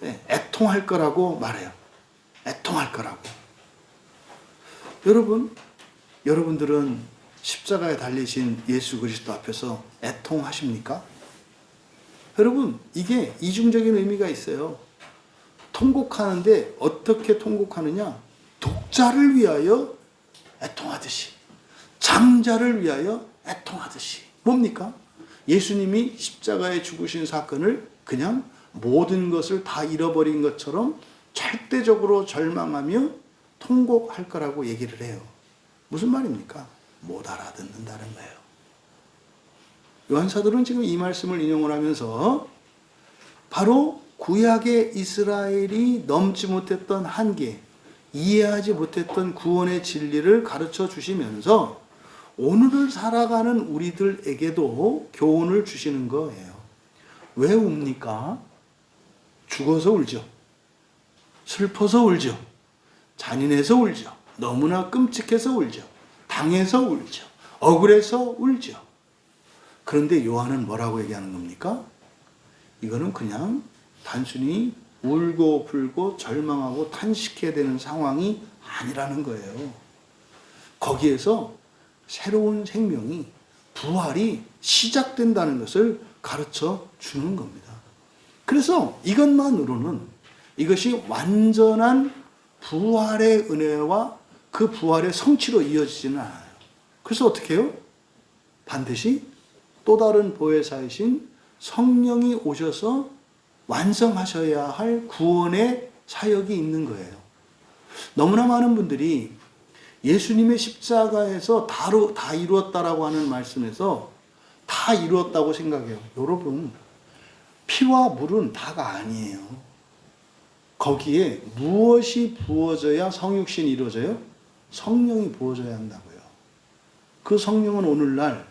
애통할 거라고 말해요. 애통할 거라고. 여러분들은 십자가에 달리신 예수 그리스도 앞에서 애통하십니까? 여러분, 이게 이중적인 의미가 있어요. 통곡하는데 어떻게 통곡하느냐? 독자를 위하여 애통하듯이, 장자를 위하여 애통하듯이. 뭡니까? 예수님이 십자가에 죽으신 사건을 그냥 모든 것을 다 잃어버린 것처럼 절대적으로 절망하며 통곡할 거라고 얘기를 해요. 무슨 말입니까? 못 알아듣는다는 거예요. 요한사도는 지금 이 말씀을 인용을 하면서 바로 구약의 이스라엘이 넘지 못했던 한계, 이해하지 못했던 구원의 진리를 가르쳐 주시면서 오늘을 살아가는 우리들에게도 교훈을 주시는 거예요. 왜 웁니까? 죽어서 울죠. 슬퍼서 울죠. 잔인해서 울죠. 너무나 끔찍해서 울죠. 당해서 울죠. 억울해서 울죠. 그런데 요한은 뭐라고 얘기하는 겁니까? 이거는 그냥 단순히 울고 불고 절망하고 탄식해야 되는 상황이 아니라는 거예요. 거기에서 새로운 생명이, 부활이 시작된다는 것을 가르쳐 주는 겁니다. 그래서 이것만으로는 이것이 완전한 부활의 은혜와 그 부활의 성취로 이어지지는 않아요. 그래서 어떻게 해요? 반드시 또 다른 보혜사이신 성령이 오셔서 완성하셔야 할 구원의 사역이 있는 거예요. 너무나 많은 분들이 예수님의 십자가에서 다 이루었다라고 하는 말씀에서 다 이루었다고 생각해요. 여러분, 피와 물은 다가 아니에요. 거기에 무엇이 부어져야 성육신이 이루어져요? 성령이 부어져야 한다고요. 그 성령은 오늘날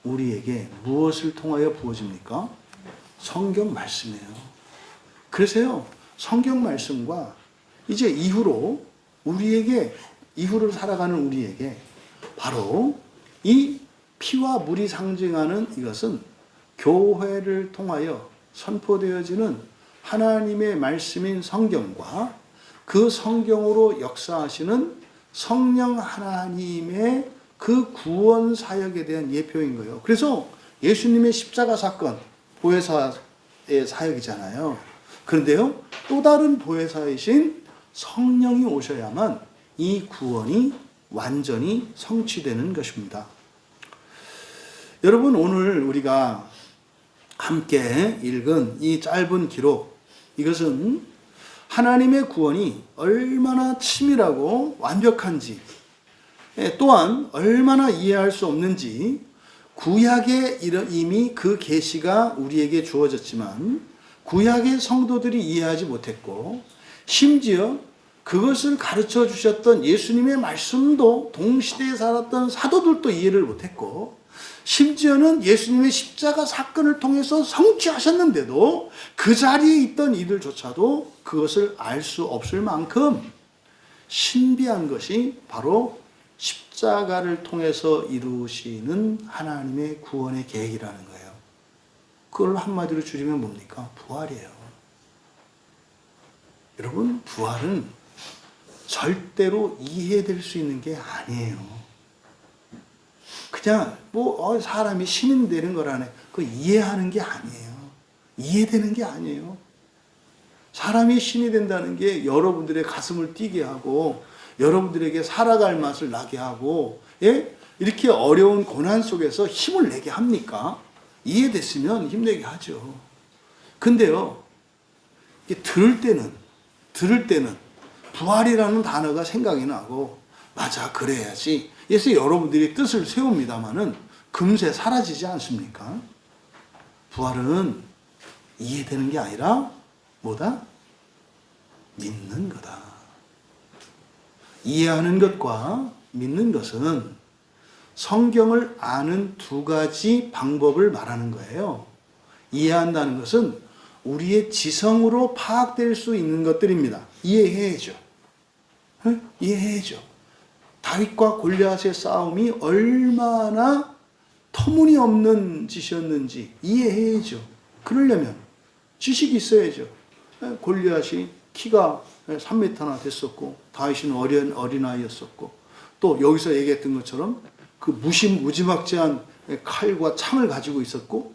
우리에게 무엇을 통하여 부어집니까? 성경 말씀이에요. 그래서요, 성경 말씀과 이제 이후로 이후를 살아가는 우리에게 바로 이 피와 물이 상징하는 이것은 교회를 통하여 선포되어지는 하나님의 말씀인 성경과 그 성경으로 역사하시는 성령 하나님의 그 구원 사역에 대한 예표인 거예요. 그래서 예수님의 십자가 사건, 보혜사의 사역이잖아요. 그런데요, 또 다른 보혜사이신 성령이 오셔야만 이 구원이 완전히 성취되는 것입니다. 여러분, 오늘 우리가 함께 읽은 이 짧은 기록, 이것은 하나님의 구원이 얼마나 치밀하고 완벽한지, 또한 얼마나 이해할 수 없는지 구약에 이미 그 계시가 우리에게 주어졌지만 구약의 성도들이 이해하지 못했고, 심지어 그것을 가르쳐 주셨던 예수님의 말씀도 동시대에 살았던 사도들도 이해를 못했고, 심지어는 예수님의 십자가 사건을 통해서 성취하셨는데도 그 자리에 있던 이들조차도 그것을 알 수 없을 만큼 신비한 것이 바로 십자가를 통해서 이루시는 하나님의 구원의 계획이라는 거예요. 그걸 한마디로 줄이면 뭡니까? 부활이에요. 여러분, 부활은 절대로 이해될 수 있는 게 아니에요. 그냥 사람이 신인 되는 거라네. 그거 이해하는 게 아니에요. 이해되는 게 아니에요. 사람이 신이 된다는 게 여러분들의 가슴을 뛰게 하고 여러분들에게 살아갈 맛을 나게 하고, 예? 이렇게 어려운 고난 속에서 힘을 내게 합니까? 이해됐으면 힘내게 하죠. 근데요, 들을 때는 부활이라는 단어가 생각이 나고, 맞아, 그래야지. 그래서 여러분들이 뜻을 세웁니다마는 금세 사라지지 않습니까? 부활은 이해되는 게 아니라 뭐다? 믿는 거다. 이해하는 것과 믿는 것은 성경을 아는 두 가지 방법을 말하는 거예요. 이해한다는 것은 우리의 지성으로 파악될 수 있는 것들입니다. 이해해야죠. 이해해야죠. 다윗과 골리앗의 싸움이 얼마나 터무니없는 짓이었는지 이해해야죠. 그러려면 지식이 있어야죠. 골리앗이 키가 3m나 됐었고 다윗은 어린아이였었고, 또 여기서 얘기했던 것처럼 그 무지막지한 칼과 창을 가지고 있었고,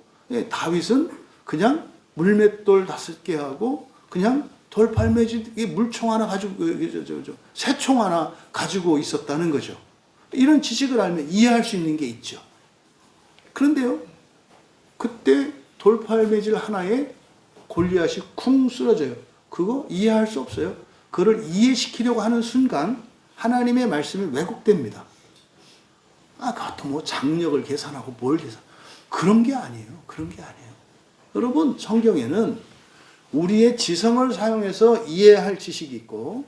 다윗은 그냥 물맷돌 5개 하고 그냥 돌팔매질 물총 하나 가지고 새총 하나 가지고 있었다는 거죠. 이런 지식을 알면 이해할 수 있는 게 있죠. 그런데요, 그때 돌팔매질 하나에 골리앗이 쿵 쓰러져요. 그거 이해할 수 없어요. 그걸 이해시키려고 하는 순간 하나님의 말씀이 왜곡됩니다. 그것도 장력을 계산하고 그런 게 아니에요. 그런 게 아니에요. 여러분, 성경에는 우리의 지성을 사용해서 이해할 지식이 있고,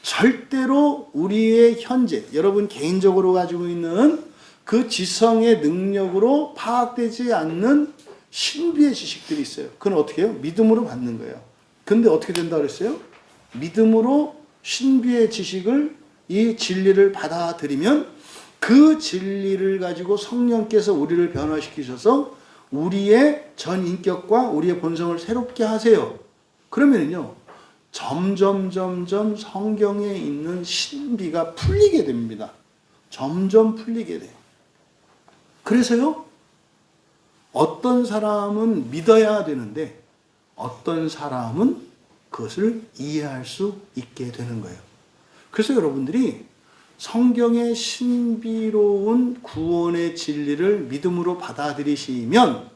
절대로 우리의 현재, 여러분 개인적으로 가지고 있는 그 지성의 능력으로 파악되지 않는 신비의 지식들이 있어요. 그건 어떻게 해요? 믿음으로 받는 거예요. 근데 어떻게 된다 그랬어요? 믿음으로 신비의 지식을, 이 진리를 받아들이면 그 진리를 가지고 성령께서 우리를 변화시키셔서 우리의 전 인격과 우리의 본성을 새롭게 하세요. 그러면요, 점점 성경에 있는 신비가 풀리게 됩니다. 점점 풀리게 돼요. 그래서요, 어떤 사람은 믿어야 되는데 어떤 사람은 그것을 이해할 수 있게 되는 거예요. 그래서 여러분들이 성경의 신비로운 구원의 진리를 믿음으로 받아들이시면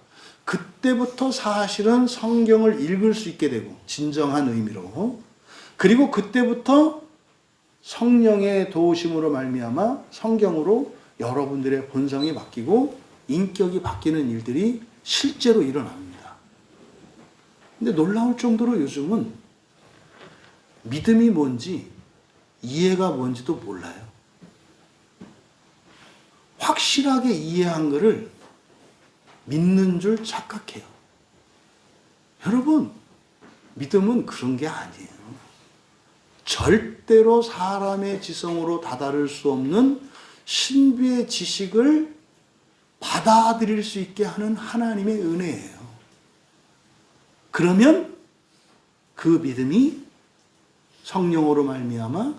그때부터 사실은 성경을 읽을 수 있게 되고, 진정한 의미로, 그리고 그때부터 성령의 도우심으로 말미암아 성경으로 여러분들의 본성이 바뀌고 인격이 바뀌는 일들이 실제로 일어납니다. 근데 놀라울 정도로 요즘은 믿음이 뭔지 이해가 뭔지도 몰라요. 확실하게 이해한 것을 믿는 줄 착각해요. 여러분, 믿음은 그런 게 아니에요. 절대로 사람의 지성으로 다다를 수 없는 신비의 지식을 받아들일 수 있게 하는 하나님의 은혜예요. 그러면 그 믿음이 성령으로 말미암아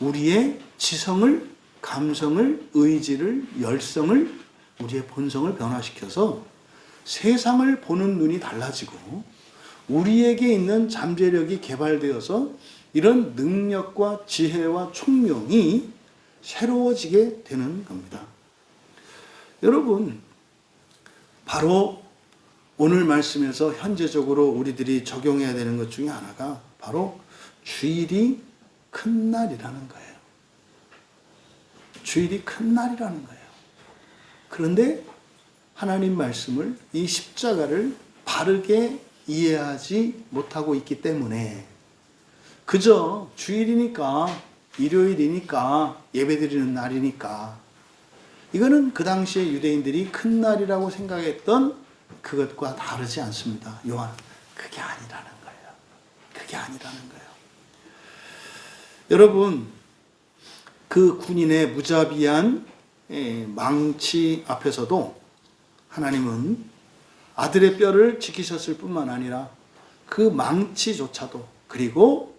우리의 지성을, 감성을, 의지를, 열성을, 우리의 본성을 변화시켜서 세상을 보는 눈이 달라지고 우리에게 있는 잠재력이 개발되어서 이런 능력과 지혜와 총명이 새로워지게 되는 겁니다. 여러분, 바로 오늘 말씀에서 현재적으로 우리들이 적용해야 되는 것 중에 하나가 바로 주일이 큰 날이라는 거예요. 주일이 큰 날이라는 거예요. 그런데 하나님 말씀을, 이 십자가를 바르게 이해하지 못하고 있기 때문에 그저 주일이니까, 일요일이니까, 예배드리는 날이니까, 이거는 그 당시에 유대인들이 큰 날이라고 생각했던 그것과 다르지 않습니다. 요한, 그게 아니라는 거예요. 그게 아니라는 거예요. 여러분, 그 군인의 무자비한 망치 앞에서도 하나님은 아들의 뼈를 지키셨을 뿐만 아니라 그 망치조차도, 그리고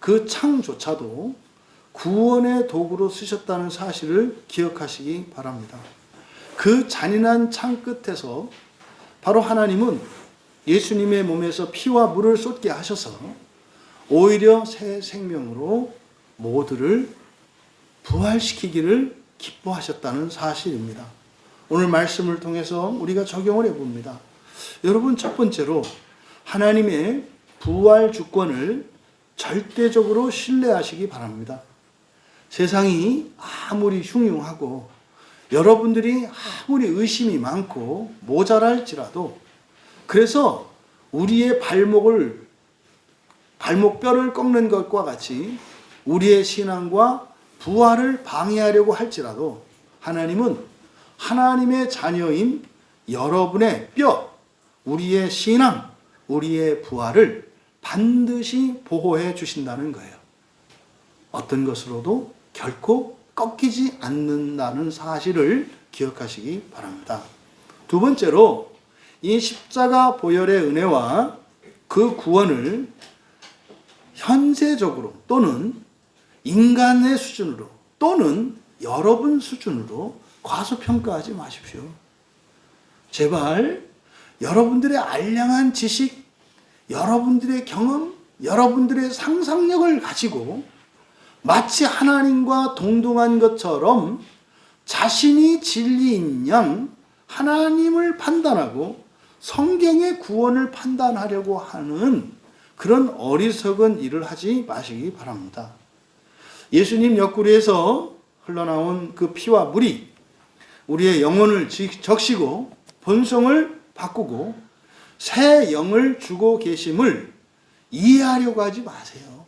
그 창조차도 구원의 도구로 쓰셨다는 사실을 기억하시기 바랍니다. 그 잔인한 창 끝에서 바로 하나님은 예수님의 몸에서 피와 물을 쏟게 하셔서 오히려 새 생명으로 모두를 부활시키기를 기뻐하셨다는 사실입니다. 오늘 말씀을 통해서 우리가 적용을 해봅니다. 여러분, 첫 번째로 하나님의 부활 주권을 절대적으로 신뢰하시기 바랍니다. 세상이 아무리 흉흉하고 여러분들이 아무리 의심이 많고 모자랄지라도, 그래서 우리의 발목뼈를 꺾는 것과 같이 우리의 신앙과 부활을 방해하려고 할지라도 하나님은 하나님의 자녀인 여러분의 뼈, 우리의 신앙, 우리의 부활을 반드시 보호해 주신다는 거예요. 어떤 것으로도 결코 꺾이지 않는다는 사실을 기억하시기 바랍니다. 두 번째로, 이 십자가 보혈의 은혜와 그 구원을 현세적으로 또는 인간의 수준으로 또는 여러분 수준으로 과소평가하지 마십시오. 제발 여러분들의 알량한 지식, 여러분들의 경험, 여러분들의 상상력을 가지고 마치 하나님과 동등한 것처럼 자신이 진리인 양 하나님을 판단하고 성경의 구원을 판단하려고 하는 그런 어리석은 일을 하지 마시기 바랍니다. 예수님 옆구리에서 흘러나온 그 피와 물이 우리의 영혼을 적시고 본성을 바꾸고 새 영을 주고 계심을 이해하려고 하지 마세요.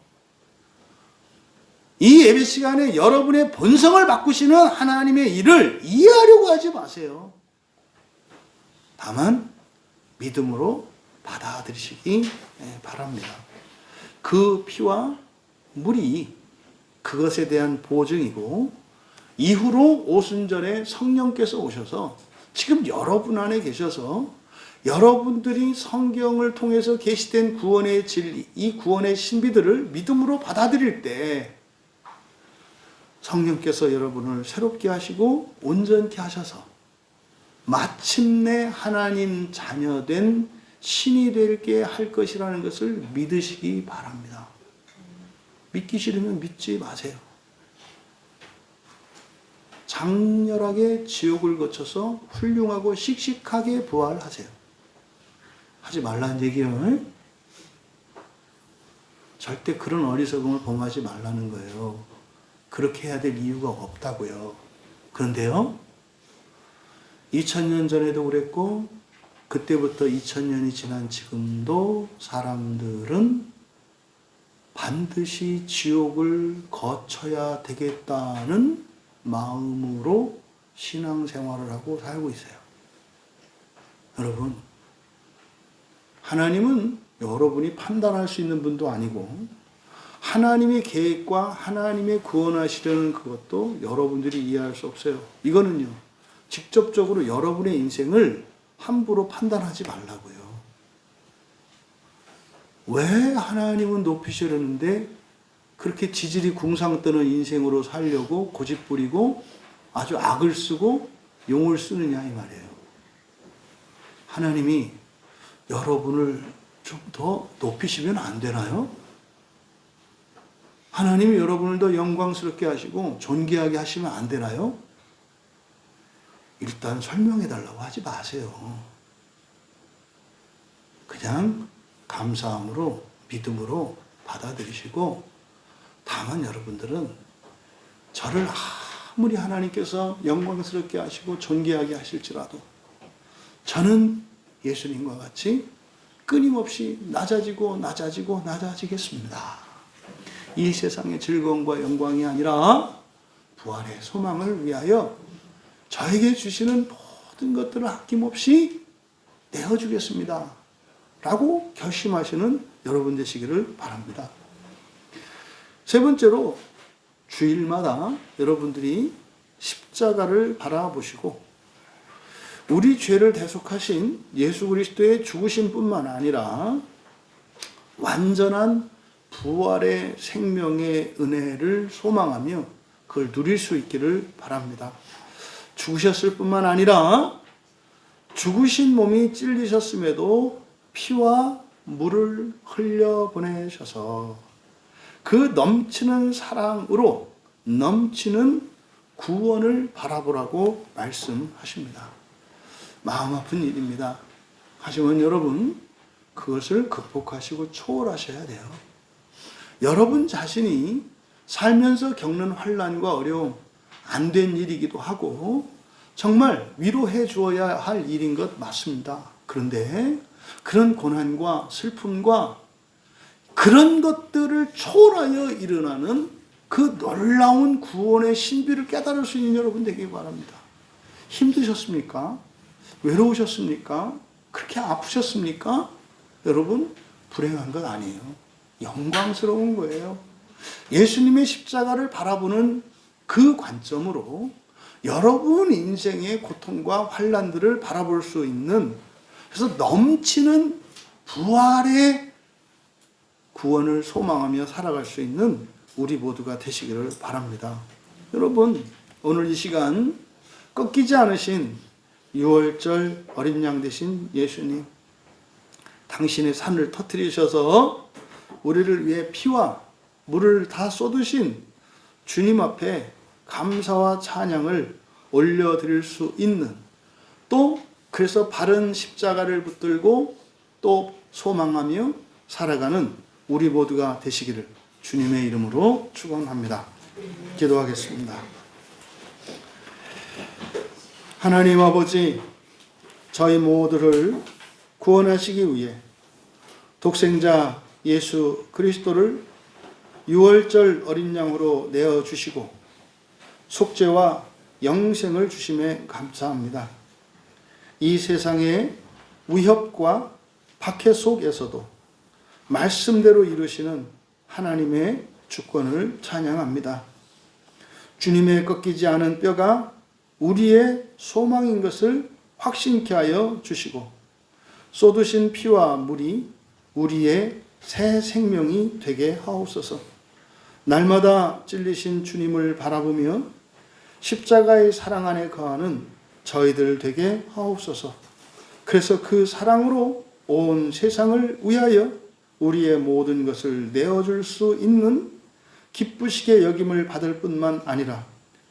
이 예배 시간에 여러분의 본성을 바꾸시는 하나님의 일을 이해하려고 하지 마세요. 다만 믿음으로 받아들이시기 바랍니다. 그 피와 물이 그것에 대한 보증이고, 이후로 오순절에 성령께서 오셔서 지금 여러분 안에 계셔서 여러분들이 성경을 통해서 계시된 구원의 진리, 이 구원의 신비들을 믿음으로 받아들일 때 성령께서 여러분을 새롭게 하시고 온전케 하셔서 마침내 하나님 자녀된 신이 되게 할 것이라는 것을 믿으시기 바랍니다. 믿기 싫으면 믿지 마세요. 장렬하게 지옥을 거쳐서 훌륭하고 씩씩하게 부활하세요. 하지 말라는 얘기예요. 절대 그런 어리석음을 범하지 말라는 거예요. 그렇게 해야 될 이유가 없다고요. 그런데요, 2000년 전에도 그랬고 그때부터 2000년이 지난 지금도 사람들은 반드시 지옥을 거쳐야 되겠다는 마음으로 신앙생활을 하고 살고 있어요. 여러분, 하나님은 여러분이 판단할 수 있는 분도 아니고 하나님의 계획과 하나님의 구원하시려는 그것도 여러분들이 이해할 수 없어요. 이거는요, 직접적으로 여러분의 인생을 함부로 판단하지 말라고요. 왜 하나님은 높이시려는데 그렇게 지질이 궁상 뜨는 인생으로 살려고 고집 부리고 아주 악을 쓰고 용을 쓰느냐 이 말이에요. 하나님이 여러분을 좀 더 높이시면 안 되나요? 하나님이 여러분을 더 영광스럽게 하시고 존귀하게 하시면 안 되나요? 일단 설명해 달라고 하지 마세요. 그냥 감사함으로 믿음으로 받아들이시고, 다만 여러분들은 저를 아무리 하나님께서 영광스럽게 하시고 존귀하게 하실지라도 저는 예수님과 같이 끊임없이 낮아지겠습니다. 이 세상의 즐거움과 영광이 아니라 부활의 소망을 위하여 저에게 주시는 모든 것들을 아낌없이 내어주겠습니다 라고 결심하시는 여러분 되시기를 바랍니다. 세 번째로, 주일마다 여러분들이 십자가를 바라보시고 우리 죄를 대속하신 예수 그리스도의 죽으심뿐만 아니라 완전한 부활의 생명의 은혜를 소망하며 그걸 누릴 수 있기를 바랍니다. 죽으셨을 뿐만 아니라 죽으신 몸이 찔리셨음에도 피와 물을 흘려보내셔서 그 넘치는 사랑으로 넘치는 구원을 바라보라고 말씀하십니다. 마음 아픈 일입니다. 하지만 여러분, 그것을 극복하시고 초월하셔야 돼요. 여러분 자신이 살면서 겪는 환난과 어려움, 안 된 일이기도 하고 정말 위로해 주어야 할 일인 것 맞습니다. 그런데 그런 고난과 슬픔과 그런 것들을 초월하여 일어나는 그 놀라운 구원의 신비를 깨달을 수 있는 여러분 되길 바랍니다. 힘드셨습니까? 외로우셨습니까? 그렇게 아프셨습니까? 여러분, 불행한 것 아니에요. 영광스러운 거예요. 예수님의 십자가를 바라보는 그 관점으로 여러분 인생의 고통과 환난들을 바라볼 수 있는, 그래서 넘치는 부활의 구원을 소망하며 살아갈 수 있는 우리 모두가 되시기를 바랍니다. 여러분, 오늘 이 시간 꺾이지 않으신 6월절 어린 양 되신 예수님, 당신의 산을 터뜨리셔서 우리를 위해 피와 물을 다 쏟으신 주님 앞에 감사와 찬양을 올려드릴 수 있는, 또 그래서 바른 십자가를 붙들고 또 소망하며 살아가는 우리 모두가 되시기를 주님의 이름으로 축원합니다. 기도하겠습니다. 하나님 아버지, 저희 모두를 구원하시기 위해 독생자 예수 그리스도를 6월절 어린 양으로 내어주시고 속죄와 영생을 주심에 감사합니다. 이 세상의 위협과 박해 속에서도 말씀대로 이루시는 하나님의 주권을 찬양합니다. 주님의 꺾이지 않은 뼈가 우리의 소망인 것을 확신케 하여 주시고 쏟으신 피와 물이 우리의 새 생명이 되게 하옵소서. 날마다 찔리신 주님을 바라보며 십자가의 사랑 안에 거하는 저희들 되게 하옵소서. 그래서 그 사랑으로 온 세상을 위하여 우리의 모든 것을 내어줄 수 있는 기쁘시게 여김을 받을 뿐만 아니라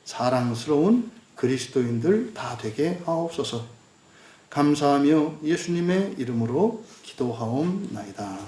사랑스러운 그리스도인들 다 되게 하옵소서. 감사하며 예수님의 이름으로 기도하옵나이다.